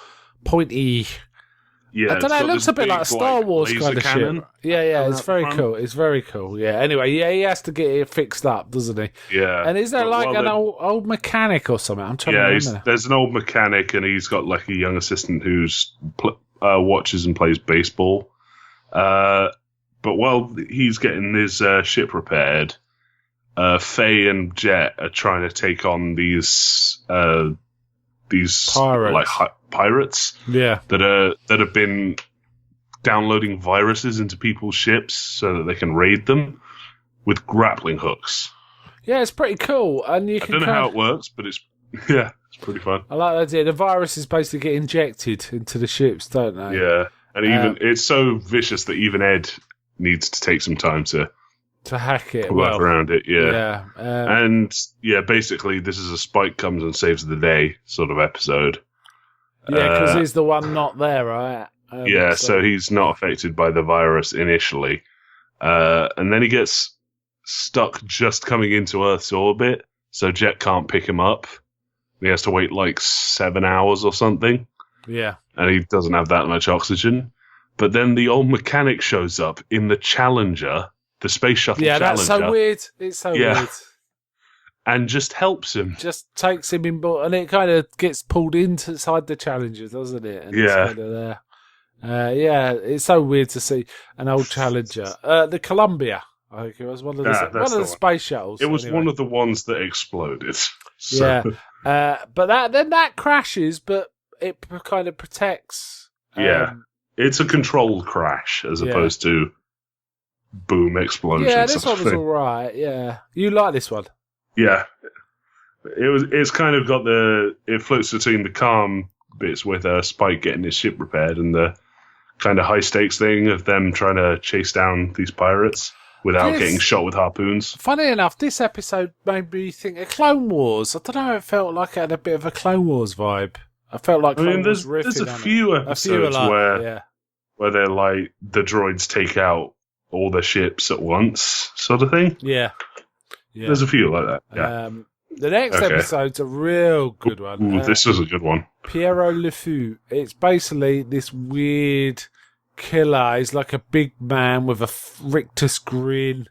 pointy. Yeah, I don't know. It looks a bit like a Star Wars kind of cannon. ship. Yeah, it's very cool. It's very cool. Yeah. Anyway, he has to get it fixed up, doesn't he? Yeah. And is there an old mechanic or something? I'm trying to remember. There's an old mechanic, and he's got like a young assistant who's watches and plays baseball. But while he's getting his ship repaired, Faye and Jet are trying to take on these pirates. Like pirates, that have been downloading viruses into people's ships so that they can raid them with grappling hooks. Yeah, it's pretty cool, and you I can. don't know how it works, but it's pretty fun. I like that idea. The viruses basically get injected into the ships, don't they? Yeah, and even it's so vicious that even Ed needs to take some time to hack it, work around it. Yeah, yeah, and basically, this is a Spike comes and saves the day sort of episode. yeah, because he's the one not there, right? So he's not affected by the virus initially, and then he gets stuck just coming into Earth's orbit, so Jet can't pick him up. He has to wait like 7 hours or something. Yeah. And he doesn't have that much oxygen. But then the old mechanic shows up in the Challenger, the space shuttle Challenger. Yeah, that's so weird. It's so weird. And just helps him. Just takes him in, and it kind of gets pulled inside the Challenger, doesn't it? And it's kind of there. It's so weird to see an old Challenger. The Columbia, I think it was one of the space shuttles. It was one of the ones that exploded. So. Yeah, but that crashes, but it kind of protects. It's a controlled crash as opposed to boom explosion. Yeah, this one was all right. Yeah, you like this one? Yeah, It's kind of got it floats between the calm bits with Spike getting his ship repaired and the kind of high stakes thing of them trying to chase down these pirates without getting shot with harpoons. Funny enough, this episode made me think of Clone Wars. I don't know, it felt like it had a bit of a Clone Wars vibe. I felt like Clone Wars riffing there's a on few it. episodes where they're like, the droids take out all the ships at once, sort of thing. Yeah. There's a few like that, yeah. The next episode's a real good one. Ooh, this is a good one. Pierrot Le Fou. It's basically this weird killer. He's like a big man with a rictus grin.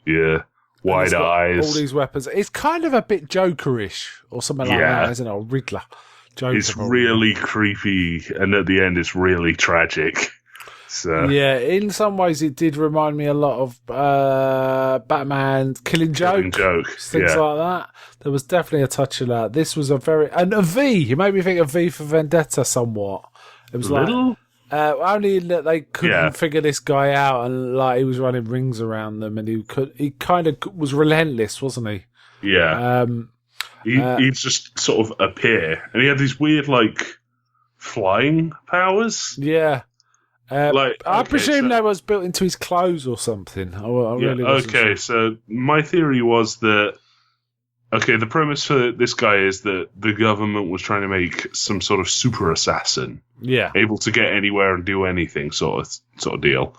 Yeah. Wide eyes. All these weapons. It's kind of a bit Jokerish or something like that, isn't it? Or Riddler. Joker, it's really creepy, and at the end, it's really tragic. So. Yeah, in some ways, it did remind me a lot of Batman Killing Joke. Things like that. There was definitely a touch of that. This was a V. It made me think of V for Vendetta somewhat. It was only that they couldn't figure this guy out, and like he was running rings around them, and he kind of was relentless, wasn't he? Yeah. He'd just sort of appear, and he had these weird like flying powers. Yeah. I presume that was built into his clothes or something. I really wasn't sure. So my theory was that the premise for this guy is that the government was trying to make some sort of super assassin, able to get anywhere and do anything, sort of deal.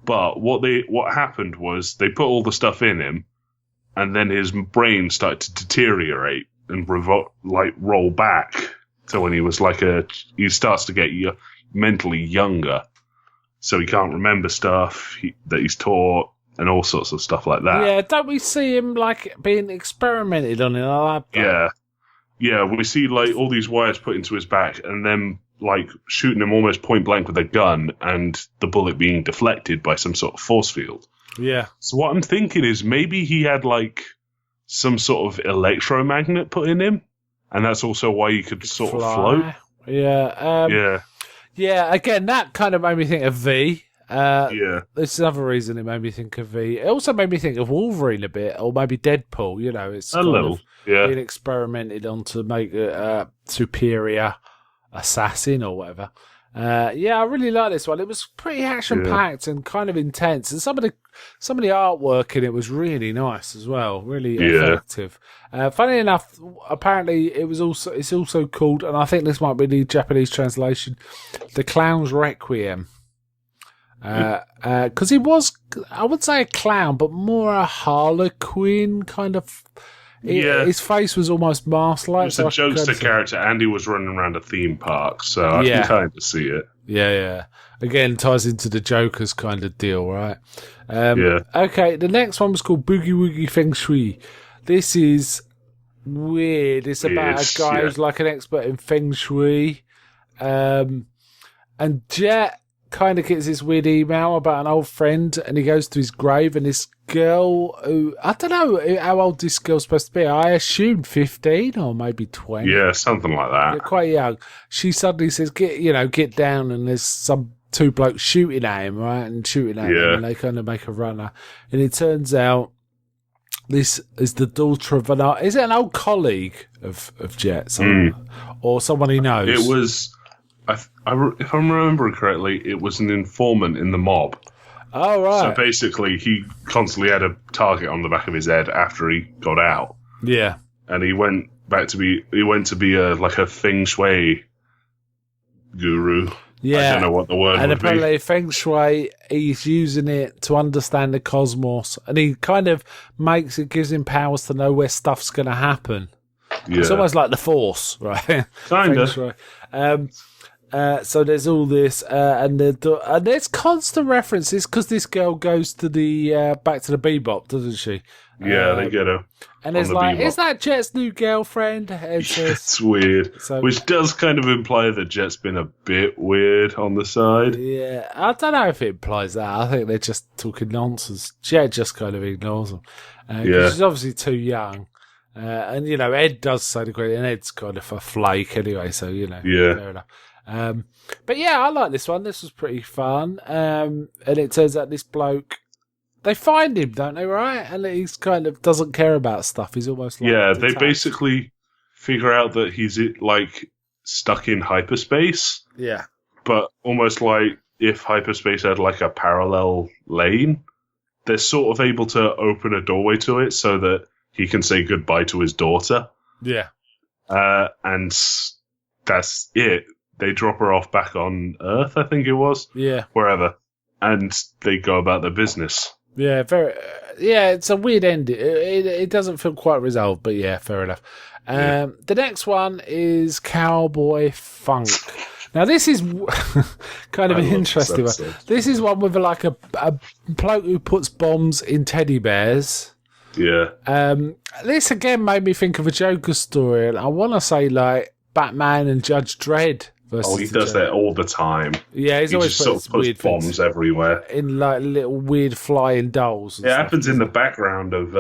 But what happened was they put all the stuff in him, and then his brain started to deteriorate and roll back. So when he was he starts to get mentally younger. So he can't remember stuff that he's taught and all sorts of stuff like that. Yeah, don't we see him like being experimented on in a lab? Yeah, we see like all these wires put into his back and then like shooting him almost point blank with a gun and the bullet being deflected by some sort of force field. Yeah. So what I'm thinking is maybe he had like some sort of electromagnet put in him, and that's also why he could sort of float. Yeah. Yeah, again, that kind of made me think of V. There's another reason it made me think of V. It also made me think of Wolverine a bit, or maybe Deadpool. You know, it's being experimented on to make a superior assassin or whatever. I really like this one. It was pretty action-packed and kind of intense, and some of the artwork in it was really nice as well, really effective. Funny enough, apparently it's also called, and I think this might be the Japanese translation, The Clown's Requiem. Because he was, I would say a clown, but more a harlequin kind of. His face was almost mask-like. It was a jokester character, and he was running around a theme park, so I can kind of see it. Yeah. Again, ties into the Joker's kind of deal, right? Okay, the next one was called Boogie Woogie Feng Shui. This is weird. It's about a guy who's like an expert in Feng Shui. And Jet kind of gets this weird email about an old friend, and he goes to his grave, and this girl who, I don't know how old this girl's supposed to be. I assumed 15 or maybe 20. Yeah, something like that. Quite young. She suddenly says, get down, and there's some two blokes shooting at him, right? And shooting at him, and they kind of make a runner. And it turns out this is the daughter of is it an old colleague of Jet, or someone he knows? It was, if I'm remembering correctly, it was an informant in the mob. Oh, right. So basically, he constantly had a target on the back of his head after he got out. Yeah. And he went to be a feng shui guru. Yeah. I don't know what the word and would be. apparently feng shui, he's using it to understand the cosmos, and he kind of gives him powers to know where stuff's going to happen. Yeah. It's almost like the Force, right? Kind of. So there's all this, and there's constant references because this girl goes to the back to the Bebop, doesn't she? Yeah, they get her. And it's like, Bebop. Is that Jet's new girlfriend? It's weird. Which does kind of imply that Jet's been a bit weird on the side. Yeah, I don't know if it implies that. I think they're just talking nonsense. Jet just kind of ignores them. She's obviously too young. And, Ed does say the great, and Ed's kind of a flake anyway, so, fair enough. But yeah, I like this one. This was pretty fun. And it turns out this bloke, they find him, don't they, right? And he's kind of doesn't care about stuff. He's almost like detached. They basically figure out that he's like stuck in hyperspace. Yeah. But almost like if hyperspace had like a parallel lane, they're sort of able to open a doorway to it so that he can say goodbye to his daughter. Yeah. And that's it. They drop her off back on Earth, I think it was. Yeah. Wherever. And they go about their business. Yeah, it's a weird ending. It doesn't feel quite resolved, but yeah, fair enough. The next one is Cowboy Funk. Now, this is kind of an interesting one. This is one with like a bloke who puts bombs in teddy bears. Yeah. This again made me think of a Joker story, and I want to say like Batman and Judge Dredd. He does that all the time. Yeah, he always just sort of puts bombs everywhere in like little weird flying dolls. It happens in the background of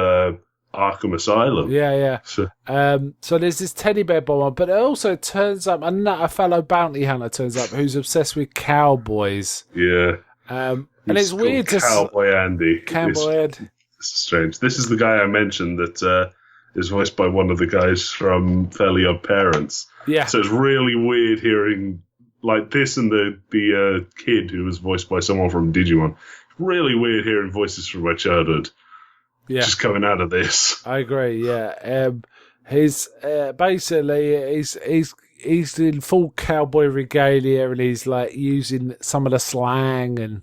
Arkham Asylum. Yeah. So there's this teddy bear bomber, but it also turns up a fellow bounty hunter turns up who's obsessed with cowboys. Yeah. And it's weird to Cowboy Andy. Cowboy Ed. This is strange. This is the guy I mentioned that is voiced by one of the guys from Fairly Odd Parents. Yeah. So it's really weird hearing like this and the kid who was voiced by someone from Digimon. Really weird hearing voices from my childhood. Yeah. Just coming out of this. I agree, yeah. He's basically he's in full cowboy regalia and he's like using some of the slang and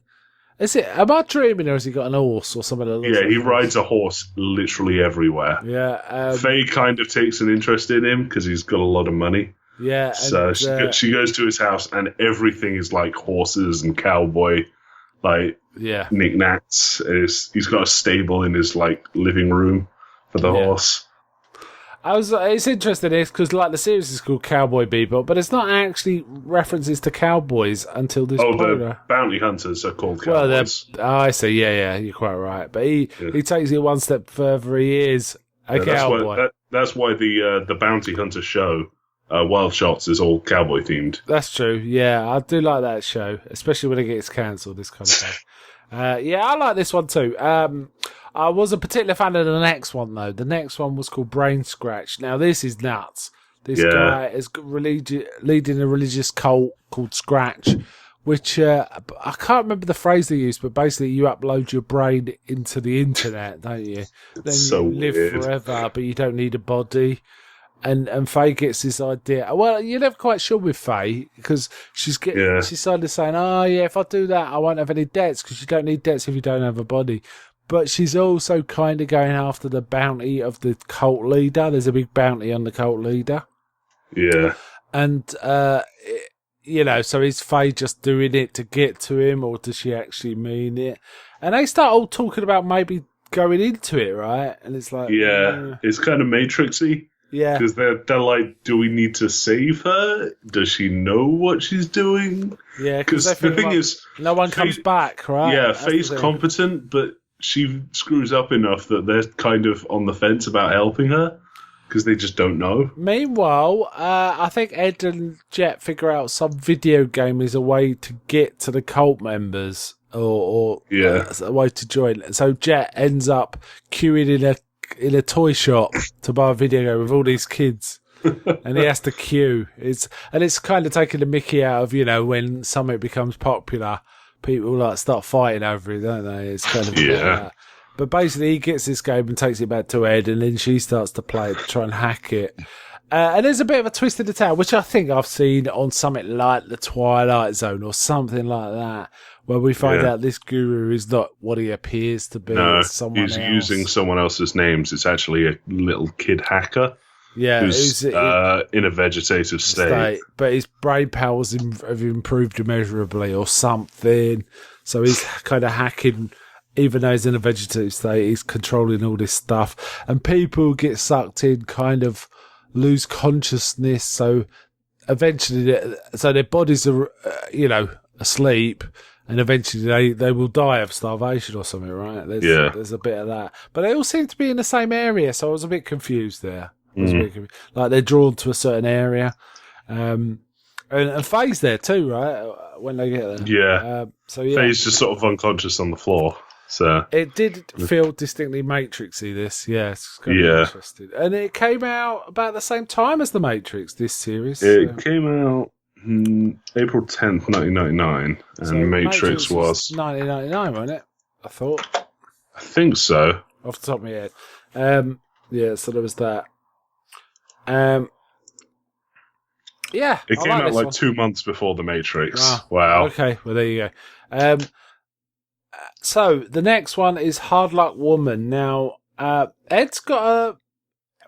am I dreaming or has he got an horse or something? Yeah, he rides a horse literally everywhere. Yeah. Faye kind of takes an interest in him because he's got a lot of money. Yeah. So she goes to his house and everything is like horses and cowboy, like knickknacks. He's got a stable in his like living room for the horse. It's interesting because like the series is called Cowboy Bebop, but it's not actually references to cowboys until this point. The bounty hunters are called cowboys. I see. Yeah, you're quite right. But he takes it one step further. He is a cowboy. That's why the bounty hunter show, Wild Shots, is all cowboy themed. That's true. Yeah, I do like that show, especially when it gets cancelled. This kind of thing. I like this one too. I was a particular fan of the next one, though. The next one was called Brain Scratch. Now, this is nuts. This guy is leading a religious cult called Scratch, which I can't remember the phrase they used, but basically you upload your brain into the internet, don't you? Then so you live weird. forever, but you don't need a body. And Faye gets this idea. Well, you're never quite sure with Faye because she's sort of saying, "Oh yeah, if I do that, I won't have any debts because you don't need debts if you don't have a body." But she's also kind of going after the bounty of the cult leader. There's a big bounty on the cult leader. Yeah. And, so is Faye just doing it to get to him, or does she actually mean it? And they start all talking about maybe going into it, right? And it's like... Yeah, it's kind of Matrixy. Yeah. Because they're like, do we need to save her? Does she know what she's doing? Yeah, because the thing is... No one comes back, right? Yeah, Faye's competent, but... she screws up enough that they're kind of on the fence about helping her because they just don't know. Meanwhile, I think Ed and Jet figure out some video game is a way to get to the cult members or a way to join. So Jet ends up queuing in a in a toy shop to buy a video game with all these kids. And he has to queue. It's kind of taking the mickey out of, when something becomes popular, people like start fighting over it, don't they? It's kind of like that. But basically, he gets this game and takes it back to Ed, and then she starts to play it to try and hack it. And there's a bit of a twist in the tale, which I think I've seen on something like The Twilight Zone or something like that, where we find out this guru is not what he appears to be. No, it's someone he's else. using someone else's names. It's actually a little kid hacker. Yeah, who's in a vegetative state. But his brain powers have improved immeasurably or something. So he's kind of hacking, even though he's in a vegetative state, he's controlling all this stuff. And people get sucked in, kind of lose consciousness. So eventually, their bodies are, asleep. And eventually they will die of starvation or something, right? There's a bit of that. But they all seem to be in the same area, so I was a bit confused there. Like they're drawn to a certain area, and Faye's there too, right? When they get there, Faye's just sort of unconscious on the floor. So it did feel distinctly Matrixy. This, it's kind of interesting, and it came out about the same time as the Matrix. This series, it came out April 10th, 1999, and so Matrix was 1999, wasn't it? I think so. Off the top of my head, so there was that. It came out like 2 months before The Matrix. Wow. Okay, well, there you go. So, the next one is Hard Luck Woman. Now, Ed's got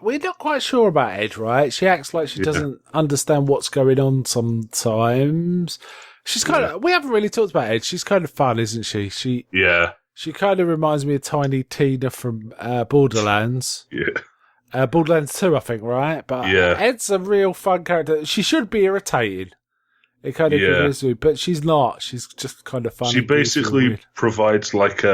we're not quite sure about Ed, right? She acts like she doesn't understand what's going on sometimes. She's kind of... We haven't really talked about Ed. She's kind of fun, isn't she? She kind of reminds me of Tiny Tina from Borderlands. Yeah. Borderlands 2, I think, right? But Ed's a real fun character. She should be irritating. It kind of confuses me, but she's not. She's just kind of fun. She basically provides like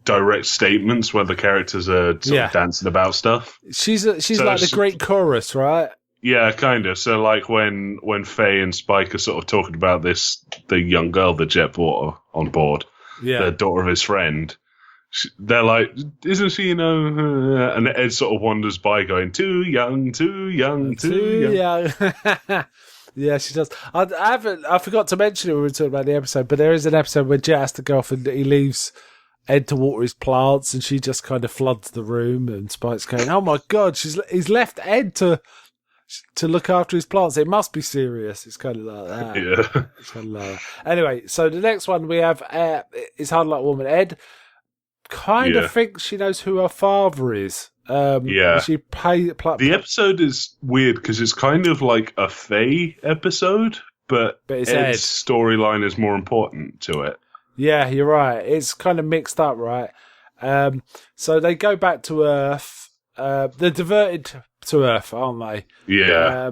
direct statements where the characters are sort of dancing about stuff. She's like the great chorus, right? Yeah, kind of. So like when Faye and Spike are sort of talking about the young girl that Jet brought on board, the daughter of his friend. They're like, isn't she, and Ed sort of wanders by going, too young, too young, too young. Yeah, she does. I forgot to mention it when we were talking about the episode, but there is an episode where Jet has to go off and he leaves Ed to water his plants and she just kind of floods the room and Spike's going, oh my God, he's left Ed to look after his plants. It must be serious. It's kind of like that. Yeah. It's kind of like that. Anyway, so the next one we have is Hard Luck Woman. Ed kind of thinks she knows who her father is. The episode is weird because it's kind of like a Faye episode, but it's Ed's storyline is more important to it. Yeah, you're right. It's kind of mixed up, right? So they go back to Earth. They're diverted to Earth, aren't they? Yeah.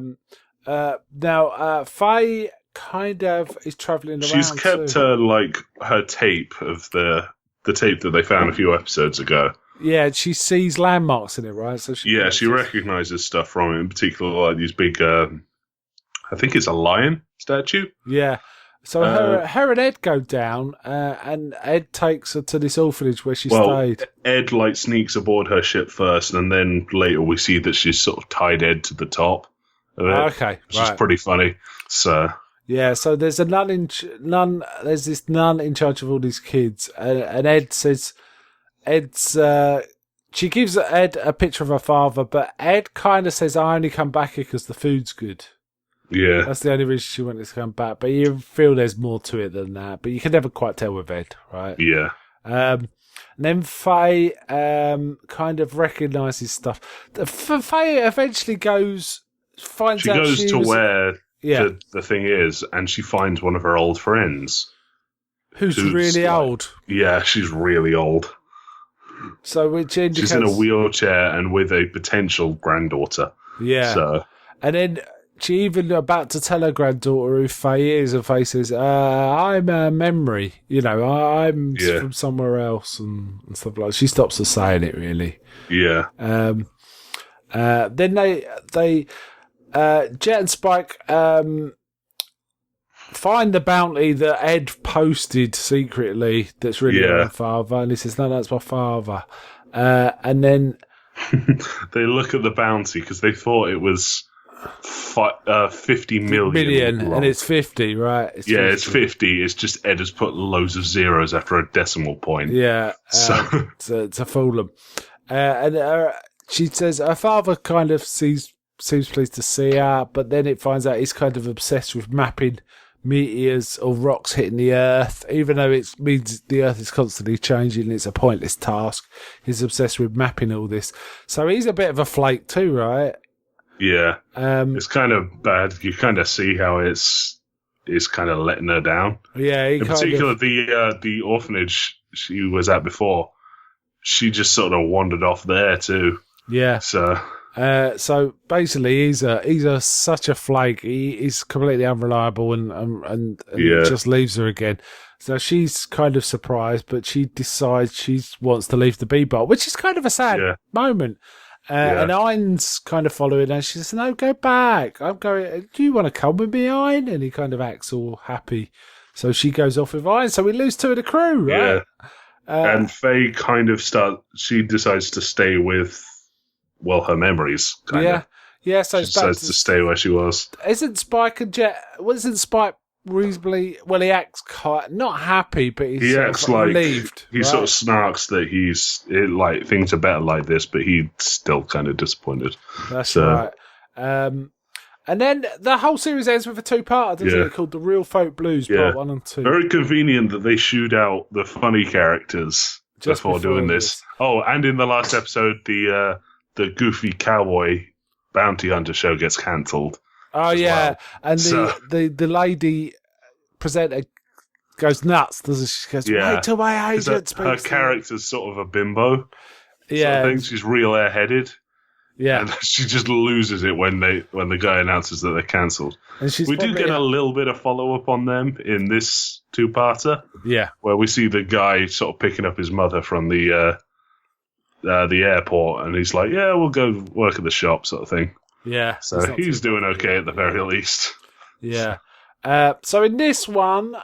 Now, Faye kind of is travelling around. She's kept her tape of the tape that they found a few episodes ago. Yeah, she sees landmarks in it, right? So she recognises stuff from it, in particular like these big, I think it's a lion statue. Yeah. So her and Ed go down, and Ed takes her to this orphanage where she stayed. Ed sneaks aboard her ship first, and then later we see that she's sort of tied Ed to the top of it. Okay, which is pretty funny. So yeah, so there's a nun. There's this nun in charge of all these kids, and Ed says, she gives Ed a picture of her father, but Ed kind of says, I only come back here because the food's good. Yeah. That's the only reason she wanted to come back. But you feel there's more to it than that. But you can never quite tell with Ed, right? Yeah. And then Faye kind of recognises stuff. Faye eventually finds out she goes to where the thing is, and she finds one of her old friends. Who's really old. Yeah, she's really old. So which indicates... She's in a wheelchair and with a potential granddaughter. Yeah. So. And then she even about to tell her granddaughter who Faye is, and Faye says, I'm a memory. I'm from somewhere else and stuff like that. She stops her saying it, really. Yeah. Then they Jet and Spike find the bounty that Ed posted secretly that's really her father, and he says, no, that's my father. And then they look at the bounty because they thought it was 50 million and it's 50, right? It's 50. It's just Ed has put loads of zeros after a decimal point. Yeah, so to fool them. And she says her father kind of seems pleased to see her, but then it finds out he's kind of obsessed with mapping meteors or rocks hitting the Earth, even though it means the Earth is constantly changing. It's a pointless task. He's obsessed with mapping all this, so he's a bit of a flake too, right? Yeah, it's kind of bad. You kind of see how it's kind of letting her down. Yeah, in particular, the orphanage she was at before, she just sort of wandered off there too. Yeah. So basically, he's such a flake. He's completely unreliable and just leaves her again. So she's kind of surprised, but she decides she wants to leave the Bebop, which is kind of a sad moment. And Ein's kind of following her. She says, "No, go back. I'm going. Do you want to come with me, Ein?" And he kind of acts all happy. So she goes off with Ein. So we lose 2 of the crew, right? Yeah. And Faye kind of she decides to stay with, her memories. Yeah. So she decides to stay where she was. Isn't Spike and Jet? Isn't Spike reasonably? Well, he acts quite not happy, but he acts like relieved. He sort of snarks that things are better like this, but he's still kind of disappointed. That's right. And then the whole series ends with a 2-parter, doesn't it? Called The Real Folk Blues, Part 1 and 2. Very convenient that they shoot out the funny characters just before doing this. Oh, and in the last episode, the goofy cowboy bounty hunter show gets cancelled. Oh yeah, and the lady presenter goes nuts, doesn't she? She goes, "Wait till my agent speaks." Her character's sort of a bimbo. Yeah, I think she's real airheaded. Yeah, and she just loses it when the guy announces that they're cancelled. And we do get a little bit of follow up on them in this 2-parter. Yeah, where we see the guy sort of picking up his mother from the airport, and he's like, "Yeah, we'll go work at the shop," sort of thing. Yeah, so he's doing okay at the very least. Yeah. So in this one,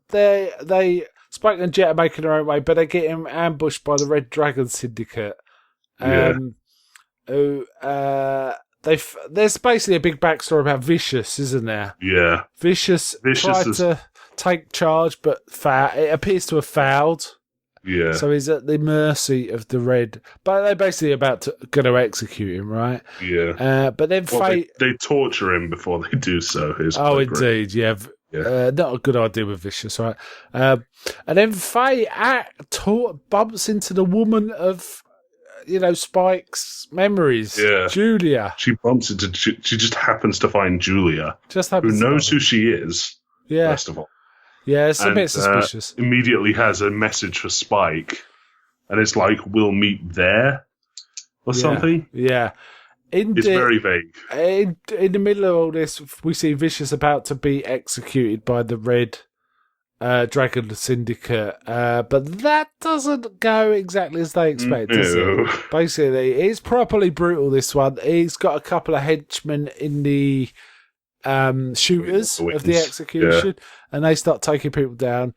they Spike and Jet are making their own way, but they get ambushed by the Red Dragon Syndicate. There's basically a big backstory about Vicious, isn't there? Yeah. Vicious tried to take charge, but it appears to have failed. Yeah. So he's at the mercy of the Red, but they're basically going to execute him, right? Yeah. But then Fate they torture him before they do so. Indeed, yeah. Not a good idea with Vicious, right? And then Faye bumps into the woman of, Spike's memories. Yeah. Julia. She bumps into. She just happens to find Julia, who knows who she is. Yeah. First of all. Yeah, it's a bit suspicious. Immediately has a message for Spike, and it's like, "We'll meet there," or something. Yeah. It's very vague. In the middle of all this, we see Vicious about to be executed by the Red Dragon Syndicate, but that doesn't go exactly as they expect, does it? Basically, it's properly brutal, this one. He's got a couple of henchmen in the shooters of the execution, and they start taking people down,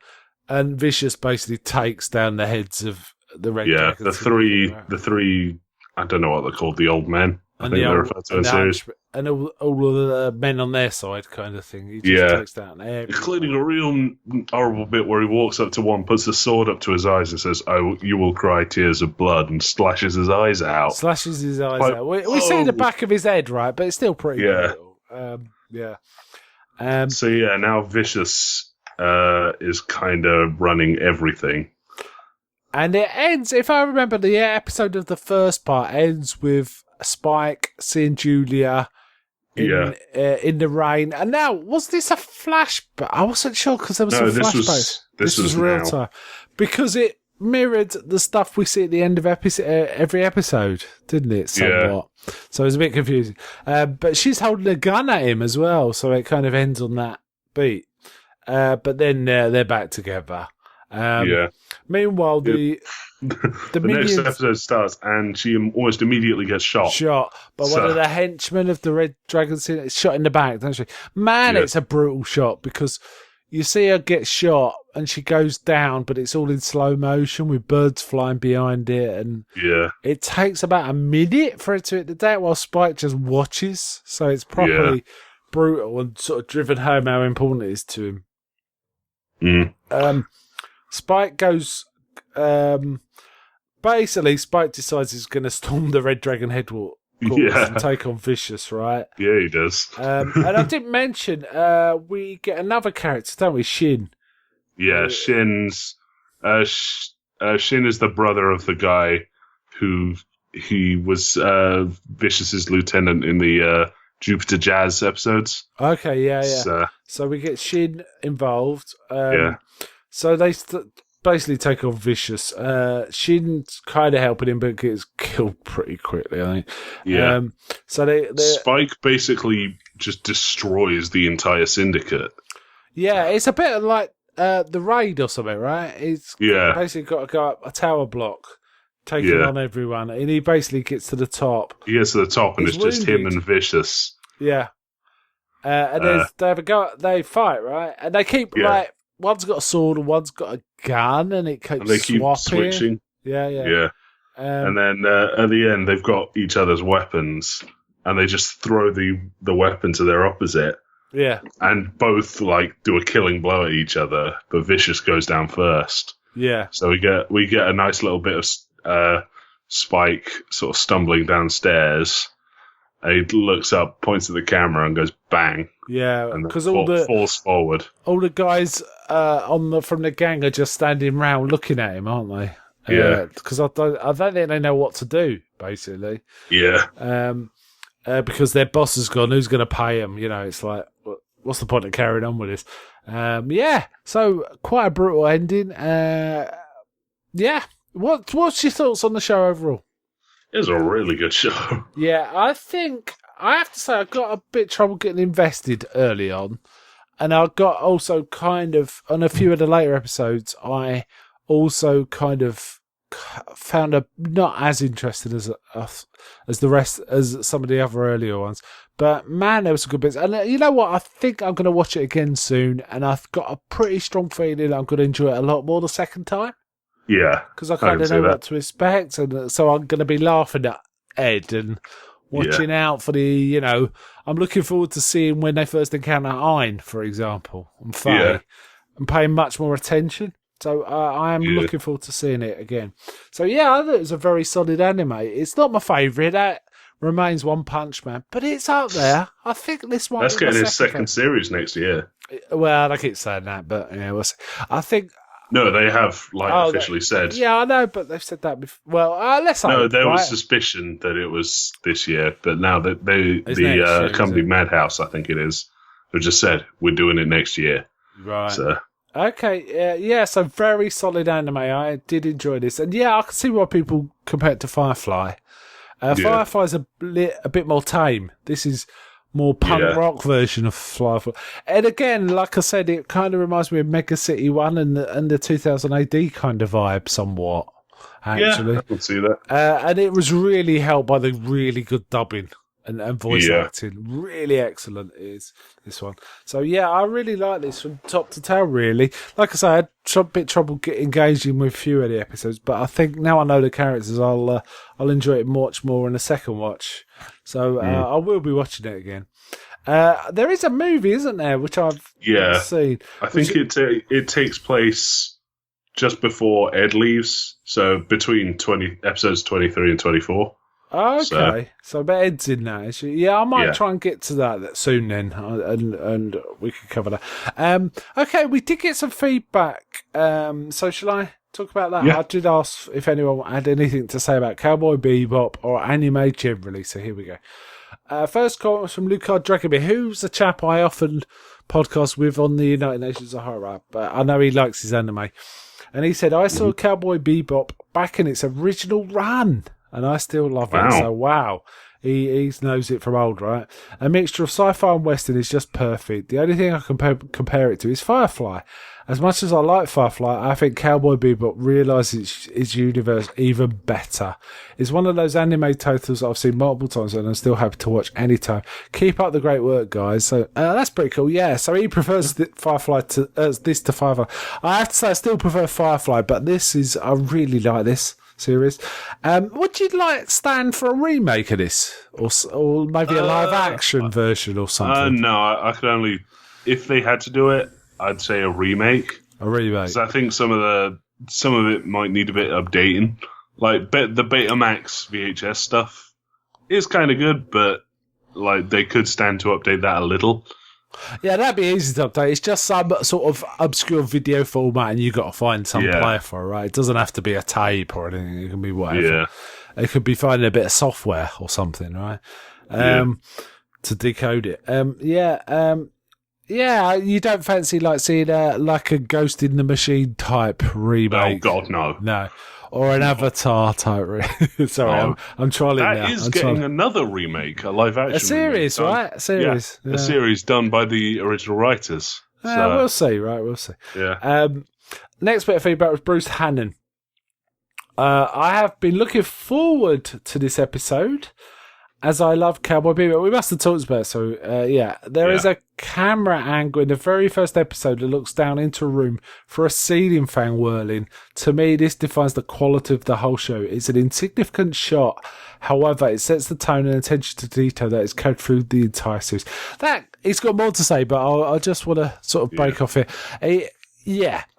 and Vicious basically takes down the heads of the Red Dragon Syndicate. The three, I don't know what they're called, the old men. I think they're referred to in series. And all of the men on their side kind of thing. He just takes down everyone. Including a real horrible bit where he walks up to one, puts the sword up to his eyes and says, "Oh, you will cry tears of blood," and slashes his eyes out. Slashes his eyes out. We see the back of his head, right? But it's still pretty brutal. So now Vicious is kind of running everything. And it ends, if I remember, the episode of the first part ends with Spike seeing Julia in the rain. And now, was this a flashback? I wasn't sure because there was some flashbacks. This was real time. Because it mirrored the stuff we see at the end of every episode, didn't it? Somewhat. Yeah. So it was a bit confusing. But she's holding a gun at him as well, so it kind of ends on that beat. But then they're back together. Meanwhile, the next episode starts, and she almost immediately gets shot. But one of the henchmen of the Red Dragon is shot in the back, don't she? Man, it's a brutal shot because you see her get shot and she goes down, but it's all in slow motion with birds flying behind it, and it takes about a minute for it to hit the deck while Spike just watches. So it's properly brutal and sort of driven home how important it is to him. Spike goes. Basically, Spike decides he's going to storm the Red Dragon headquarters and take on Vicious, right? Yeah, he does. And I didn't mention, we get another character, don't we? Shin. Yeah, Shin's. Shin is the brother of the guy who he was Vicious's lieutenant in the Jupiter Jazz episodes. Okay, yeah. So we get Shin involved. So they basically take on Vicious. Shin's kind of helping him, but gets killed pretty quickly, I think. Yeah. So Spike basically just destroys the entire syndicate. Yeah, it's a bit like the raid or something, right? He's basically got to go up a tower block, taking on everyone, and he basically gets to the top. He gets to the top, and it's wounded. just him and Vicious. Yeah. And they have a go. They fight, right? And they keep one's got a sword and one's got a gun, and it keeps switching. Yeah. And then at the end, they've got each other's weapons, and they just throw the weapon to their opposite. Yeah. And both do a killing blow at each other, but Vicious goes down first. Yeah. So we get a nice little bit of Spike sort of stumbling downstairs. And he looks up, points at the camera, and goes bang. Yeah, because falls forward. All the guys from the gang are just standing round looking at him, aren't they? Yeah. Because I don't think they know what to do, basically. Yeah. Because their boss has gone, who's going to pay them? You know, it's like, what's the point of carrying on with this? So quite a brutal ending. What's your thoughts on the show overall? It was a really good show. Yeah, I think I have to say I got a bit of trouble getting invested early on, and I got also kind of on a few of the later episodes. I also kind of found her not as interesting as the rest as some of the other earlier ones. But man, there was some good bits. And you know what? I think I'm going to watch it again soon, and I've got a pretty strong feeling I'm going to enjoy it a lot more the second time. Yeah, because I kind of know what to expect, and so I'm going to be laughing at Ed and watching out for the. I'm looking forward to seeing when they first encounter Ein, for example, and Faye, and paying much more attention. So I am looking forward to seeing it again. So I thought it was a very solid anime. It's not my favourite. That remains One Punch Man, but it's up there. I think this one. That's getting his second series next year. Well, I keep saying that, but we'll see. I think. No, they have officially said. Yeah, I know, but they've said that before. Well, let's hope. No, there was suspicion that it was this year, but now that the company Madhouse, I think it is, have just said we're doing it next year. Right. So. Okay. So very solid anime. I did enjoy this, and I can see why people compare it to Firefly. Firefly's a bit more tame. This is more punk rock version of Firefly. And again, like I said, it kind of reminds me of Mega City 1 and the 2000 AD kind of vibe somewhat, actually. Yeah, I can see that. And it was really helped by the really good dubbing and voice acting. Really excellent is this one. So, I really like this from top to tail, really. Like I say, I had a bit trouble engaging with a few of the episodes, but I think now I know the characters, I'll enjoy it much more in a second watch. So I will be watching it again. There is a movie, isn't there, which I've seen. I think it takes place just before Ed leaves, so between episodes 23 and 24. Okay, so but Ed's in that, is she? I might try and get to that soon then, and we can cover that. Okay, we did get some feedback. So shall I talk about that? Yeah. I did ask if anyone had anything to say about Cowboy Bebop or anime generally, so here we go. First comment was from Lucard Dragomir, who's a chap I often podcast with on the United Nations of Horror, but I know he likes his anime. And he said, I saw Cowboy Bebop back in its original run, and I still love it. So, wow. He knows it from old, right? A mixture of sci-fi and western is just perfect. The only thing I compare it to is Firefly. As much as I like Firefly, I think Cowboy Bebop realises its universe even better. It's one of those anime titles that I've seen multiple times and I'm still happy to watch anytime. Keep up the great work, guys. So that's pretty cool. Yeah, so he prefers Firefly to this to Firefly. I have to say I still prefer Firefly, but I really like this series. Would you like Stan for a remake of this, or maybe a live action version or something? No, I could only, if they had to do it, I'd say a remake. A remake. Because I think some of it might need a bit of updating. Like the Betamax VHS stuff is kind of good, but like they could stand to update that a little. Yeah, that'd be easy to update. It's just some sort of obscure video format, and you've got to find some player for it, right? It doesn't have to be a tape or anything. It can be whatever. Yeah. It could be finding a bit of software or something, right? To decode it. Yeah, you don't fancy like seeing like a Ghost in the Machine type remake? Oh God, no. No. Or an Avatar type remake. Sorry, I'm trolling now. That is getting another remake, a live action. A series, right? A series. Yeah. A series done by the original writers. So. We'll see, right? We'll see. Yeah. Next bit of feedback was Bruce Hannon. I have been looking forward to this episode as I love Cowboy Bebop. We must have talked about it, so there is a camera angle in the very first episode that looks down into a room for a ceiling fan whirling. To me, this defines the quality of the whole show. It's an insignificant shot, however, it sets the tone and attention to detail that is carried through the entire series. He's got more to say, but I just want to sort of break off here.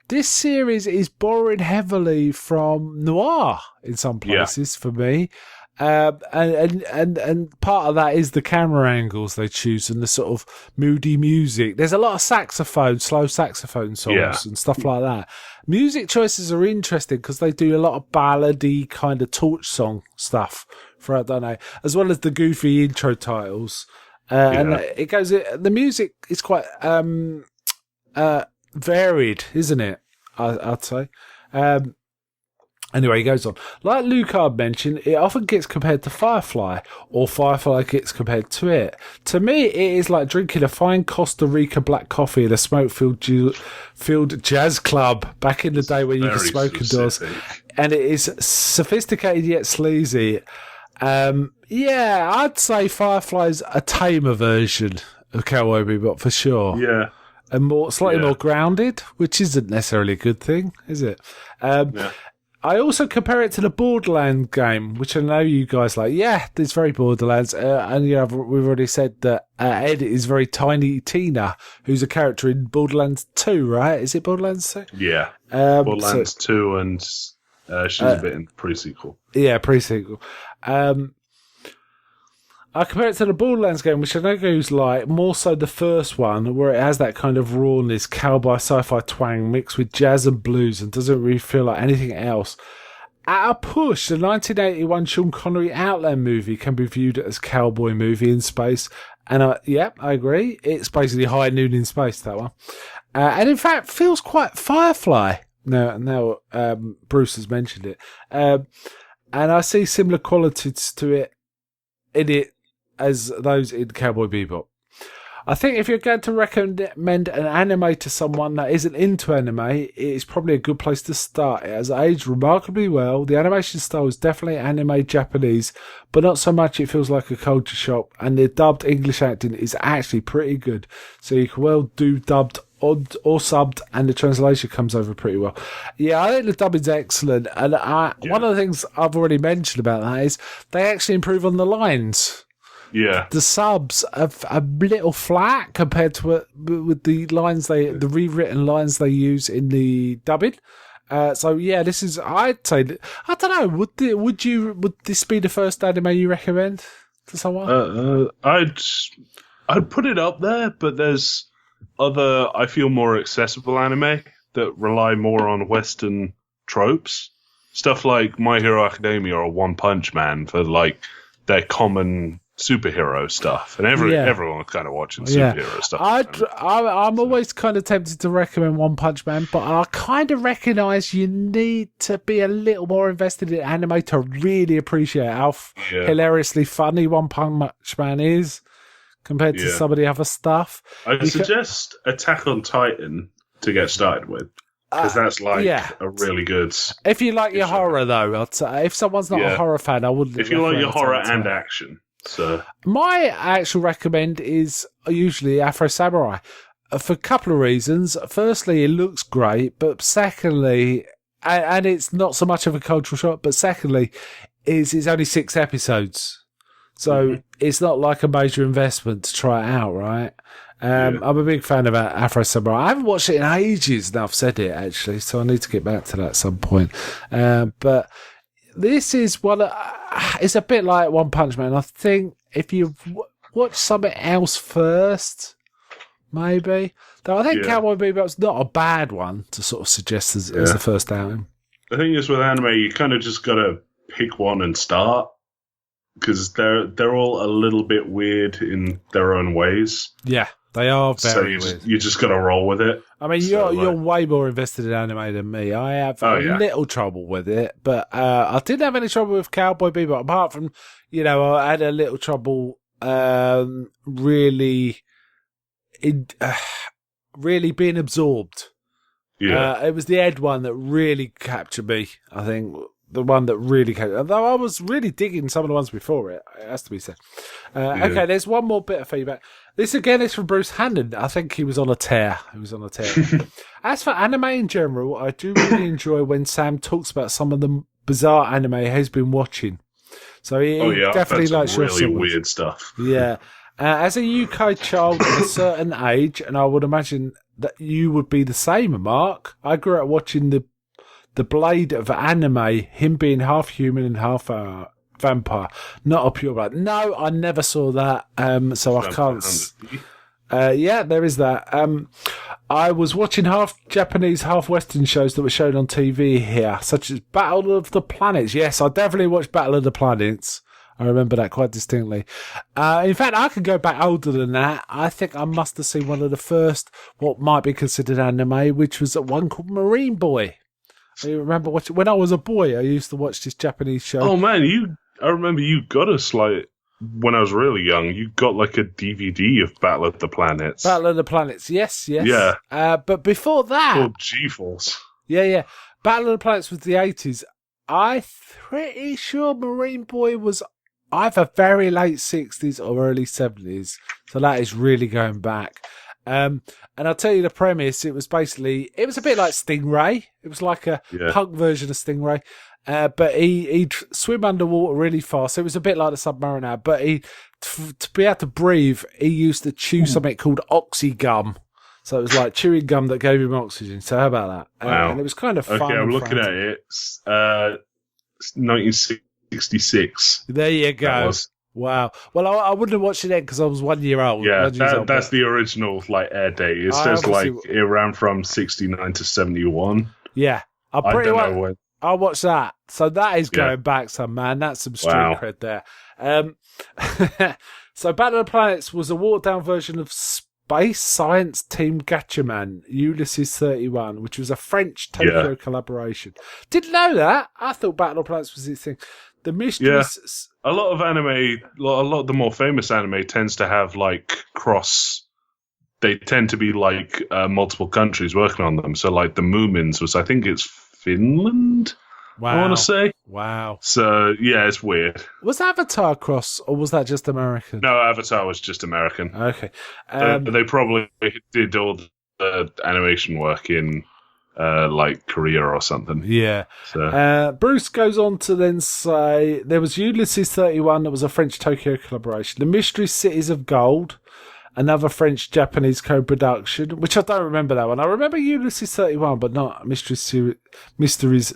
This series is borrowing heavily from noir in some places for me. And part of that is the camera angles they choose and the sort of moody music. There's a lot of slow saxophone songs and stuff like that. Music choices are interesting because they do a lot of ballady kind of torch song stuff throughout the night, as well as the goofy intro titles. And it goes. The music is quite varied, isn't it? I'd say. Anyway, he goes on. Like Lucard mentioned, it often gets compared to Firefly, or Firefly gets compared to it. To me, it is like drinking a fine Costa Rica black coffee in a smoke-filled jazz club back in the day when you could smoke indoors. And it is sophisticated yet sleazy. I'd say Firefly's a tamer version of Cowboy Bebop for sure. Yeah. And slightly more grounded, which isn't necessarily a good thing, is it? I also compare it to the Borderlands game, which I know you guys like. Yeah, it's very Borderlands. And we've already said that Ed is very Tiny Tina, who's a character in Borderlands 2, right? Is it Borderlands 2? Yeah. Borderlands 2, and she's a bit in pre-sequel. Yeah, pre-sequel. I compare it to the Borderlands game, which I know goes like more so the first one, where it has that kind of rawness, cowboy sci-fi twang mixed with jazz and blues and doesn't really feel like anything else. At a push, the 1981 Sean Connery Outland movie can be viewed as a cowboy movie in space. And I agree. It's basically High Noon in space, that one. And in fact, feels quite Firefly. Now Bruce has mentioned it. And I see similar qualities to it in it as those in Cowboy Bebop. I think if you're going to recommend an anime to someone that isn't into anime, it is probably a good place to start. It has aged remarkably well. The animation style is definitely anime Japanese, but not so much it feels like a culture shock, and the dubbed English acting is actually pretty good. So you can well do dubbed or subbed, and the translation comes over pretty well. Yeah, I think the dubbing's excellent, and one of the things I've already mentioned about that is they actually improve on the lines. Yeah, the subs are a little flat compared to with the lines the rewritten lines they use in the dubbing. This is, I'd say, I don't know. Would this be the first anime you recommend to someone? I'd put it up there, but there's other, I feel, more accessible anime that rely more on Western tropes. Stuff like My Hero Academia or One Punch Man for like their common superhero stuff, and everyone was kind of watching superhero stuff. I'm always kind of tempted to recommend One Punch Man, but I kind of recognise you need to be a little more invested in anime to really appreciate how hilariously funny One Punch Man is compared to some of the other stuff. I suggest Attack on Titan to get started with. Because that's a really good. If you like your horror, though, I'd say if someone's not a horror fan, I wouldn't. If you like your horror and action, so my actual recommend is usually Afro Samurai for a couple of reasons. Firstly, it looks great, but secondly, and it's not so much of a cultural shock. But secondly, it's only 6 episodes, so it's not like a major investment to try it out, right? I'm a big fan of Afro Samurai. I haven't watched it in ages now. I've said it, actually, so I need to get back to that at some point. But this is it's a bit like One Punch Man. I think if you watch something else first, maybe. Though I think Cowboy Bebop's not a bad one to sort of suggest as the first outing. The thing is with anime, you kind of just got to pick one and start. Because they're all a little bit weird in their own ways. Yeah, they are very weird. You just got to roll with it. I mean, you're way more invested in anime than me. I have little trouble with it, but I didn't have any trouble with Cowboy Bebop, apart from, I had a little trouble really being absorbed. Yeah. It was the Ed one that really captured me, I think. The one that really came, although I was really digging some of the ones before it has to be said. Okay, there's one more bit of feedback. This again is from Bruce Hannon. I think he was on a tear. As for anime in general, I do really enjoy when Sam talks about some of the bizarre anime he's been watching. So he definitely likes your really weird stuff. Yeah. As a UK child of a certain age, and I would imagine that you would be the same, Mark, I grew up watching the blade of anime, him being half human and half vampire, not a pureblood. No, I never saw that, so I can't. There is that. I was watching half Japanese, half Western shows that were shown on TV here, such as Battle of the Planets. Yes, I definitely watched Battle of the Planets. I remember that quite distinctly. In fact, I could go back older than that. I think I must have seen one of the first, what might be considered anime, which was one called Marine Boy. I remember watching when I was a boy. I used to watch this Japanese show. Oh man, I remember you got us when I was really young. You got a DVD of Battle of the Planets. Battle of the Planets, yes. Yeah. But before that, called G-Force. Yeah. Battle of the Planets was the 80s. I'm pretty sure Marine Boy was either very late 60s or early 70s. So that is really going back. And I'll tell you the premise. It was a bit like Stingray. It was like a punk version of Stingray. But he'd swim underwater really fast. It was a bit like the Submariner. But to be able to breathe, he used to chew something called oxygum. So it was like chewing gum that gave him oxygen. So how about that? Wow. And it was kind of fun. Okay, I'm looking at it. It's 1966. There you go. Wow. Well, I wouldn't have watched it then because I was 1 year old. Yeah, that's the original air date. It says it ran from 69 to 71. Yeah, I don't know when. I'll watch that. So that is going back some, man. That's some street cred there. So Battle of the Planets was a watered-down version of Space Science Team Gatchaman, Ulysses 31, which was a French-Tokyo collaboration. Didn't know that. I thought Battle of the Planets was this thing. The mysteries... A lot of anime, a lot of the more famous anime tends to have they tend to be multiple countries working on them. So the Moomins was, I think it's Finland, I want to say. Wow. So, yeah, it's weird. Was Avatar cross or was that just American? No, Avatar was just American. Okay. They probably did all the animation work in... Korea or something. Yeah. So. Bruce goes on to then say there was Ulysses 31 that was a French-Tokyo collaboration. The Mystery Cities of Gold, another French-Japanese co-production, which I don't remember that one. I remember Ulysses 31, but not Mysteries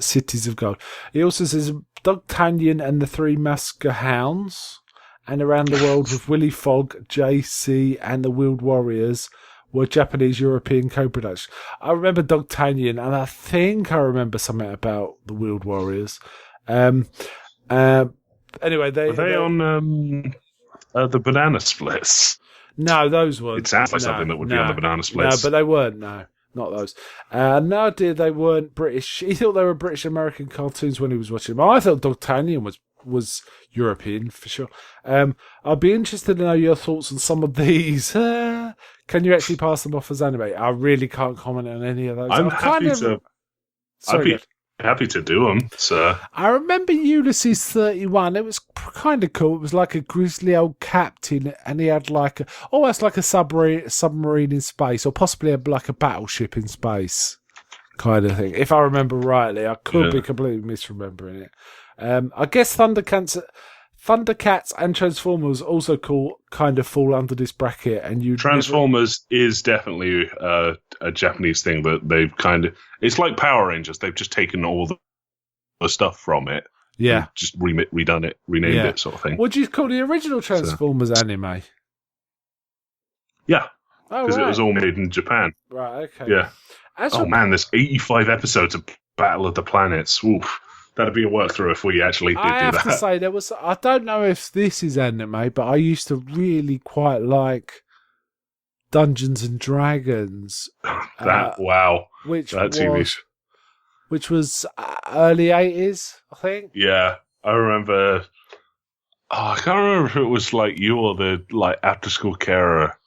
Cities of Gold. He also says D'Artagnan and the Three Masker Hounds, and Around the World with Willy Fogg, JC, and the Wheeled Warriors were Japanese-European co-production. I remember D'Artagnan, and I think I remember something about the Wheeled Warriors. Anyway, they on The banana splits. No, those weren't. It sounds like something that would be on the banana No, splits. but they weren't. No, not those. No idea they weren't British. He thought they were British American cartoons when he was watching them. I thought D'Artagnan was European for sure. I'd be interested to know your thoughts on some of these. Can you actually pass them off as anime? I really can't comment on any of those. I'm happy to. Sorry, I'd be happy to do them. So I remember Ulysses 31. It was kind of cool. It was like a grizzly old captain, and he had like almost like a submarine in space, or possibly like a battleship in space, kind of thing. If I remember rightly, I could be completely misremembering it. I guess Thundercats and Transformers also kind of fall under this bracket, and Transformers is definitely a Japanese thing that they've kind of. It's like Power Rangers. They've just taken all the stuff from it, and just redone it, renamed it, sort of thing. What do you call the original Transformers anime? Yeah, because it was all made in Japan. Right. Okay. Yeah. Man, there's 85 episodes of Battle of the Planets. Oof. That'd be a work through if we actually did do that. I have to say, I don't know if this is anime, but I used to really quite like Dungeons and Dragons. Wow. Which was early 80s, I think. Yeah. I remember... I can't remember if it was like you or the after school carer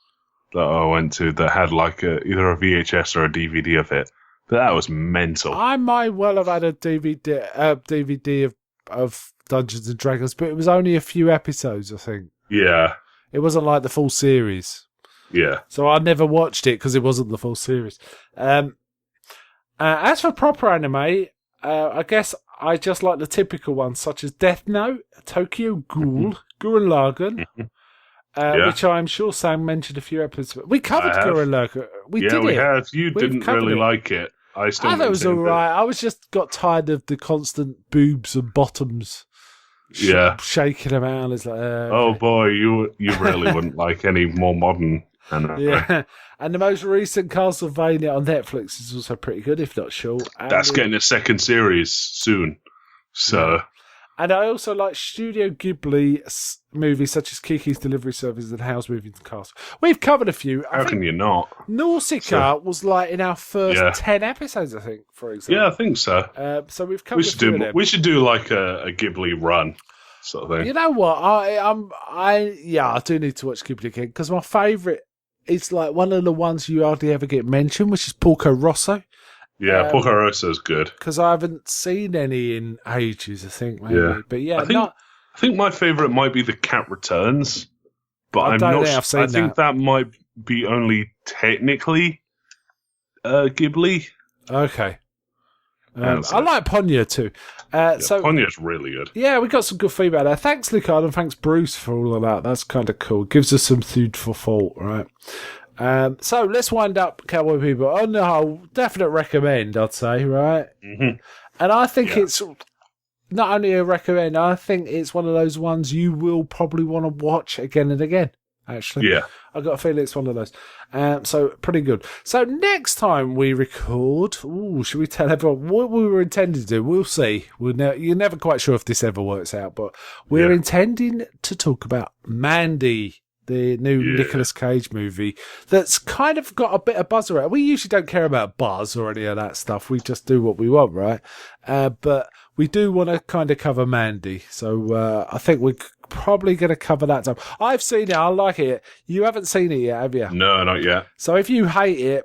that I went to that had like either a VHS or a DVD of it. But that was mental. I might well have had a DVD of Dungeons and Dragons, but it was only a few episodes, I think. Yeah. It wasn't like the full series. Yeah. So I never watched it because it wasn't the full series. As for proper anime, I guess I just like the typical ones, such as Death Note, Tokyo Ghoul, Gurren Lagann, which I'm sure Sam mentioned a few episodes. We covered Gurren Lagann. We have. You didn't really like it. I thought it was alright. I got tired of the constant boobs and bottoms. Shaking around. It's like, oh boy, you really wouldn't like any more modern anime. Yeah. And the most recent Castlevania on Netflix is also pretty good, if not short. That's getting a second series soon. So. Yeah. And I also like Studio Ghibli movies such as Kiki's Delivery Service and Howl's Moving Castle. We've covered a few. How can you not? Nausicaa was like in our first 10 episodes, I think, for example. Yeah, I think so. So we've covered a few of them. We should do like a Ghibli run sort of thing. You know what? I do need to watch Ghibli again because my favourite is like one of the ones you hardly ever get mentioned, which is Porco Rosso. Yeah, Porco Rosso's good. Because I haven't seen any in ages, I think, maybe. Yeah. But yeah, I think my favourite might be The Cat Returns, but I'm not sure. I think that might be only technically Ghibli. Okay. I like Ponyo too. Ponyo's really good. Yeah, we got some good feedback there. Thanks, Lucard, and thanks, Bruce, for all of that. That's kind of cool. Gives us some food for thought, right? So let's wind up Cowboy Bebop. Oh no, definite recommend, I'd say, right? Mm-hmm. And I think it's not only a recommend, I think it's one of those ones you will probably want to watch again and again, actually. Yeah. I've got a feeling it's one of those. So pretty good. So next time we record, should we tell everyone what we were intending to do? We'll see. You're never quite sure if this ever works out, but we're intending to talk about Mandy, the new Nicolas Cage movie that's kind of got a bit of buzz around. We usually don't care about buzz or any of that stuff. We just do what we want, right? But we do want to kind of cover Mandy. So I think we're probably going to cover that time. I've seen it. I like it. You haven't seen it yet, have you? No, not yet. So if you hate it,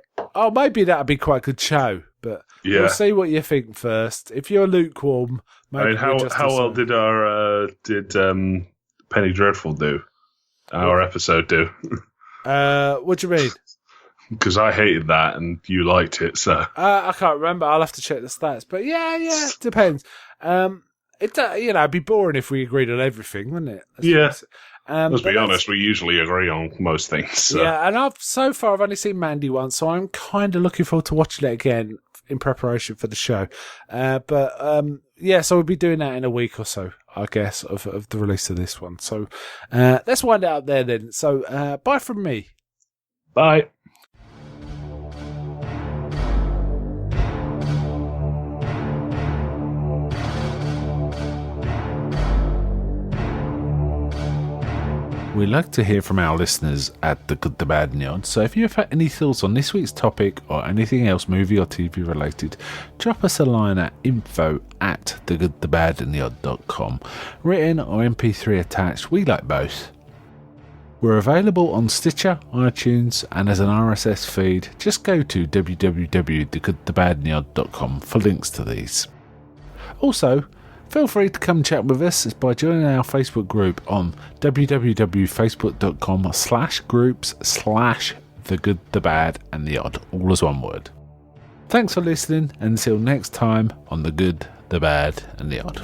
maybe that'd be quite a good show. But we'll see what you think first. If you're lukewarm, maybe how well did Penny Dreadful do? Our episode do. What do you mean? Because I hated that and you liked it, so I can't remember. I'll have to check the stats. But yeah, depends. It'd be boring if we agreed on everything, wouldn't it? Let's be honest, we usually agree on most things. So. Yeah, and so far I've only seen Mandy once, so I'm kind of looking forward to watching it again in preparation for the show. So we'll be doing that in a week or so, I guess, of the release of this one. So let's wind it up there then. So bye from me. Bye. We like to hear from our listeners at The Good, The Bad and The Odd, so if you have any thoughts on this week's topic or anything else movie or TV related, drop us a line at info@thegoodthebadandtheodd.com. Written or MP3 attached, we like both. We're available on Stitcher, iTunes, and as an RSS feed. Just go to www.thegoodthebadandtheodd.com for links to these. Also, feel free to come chat with us by joining our Facebook group on www.facebook.com/groups/thegoodthebadandtheodd, all as one word. Thanks for listening, and until next time on The Good, The Bad and The Odd.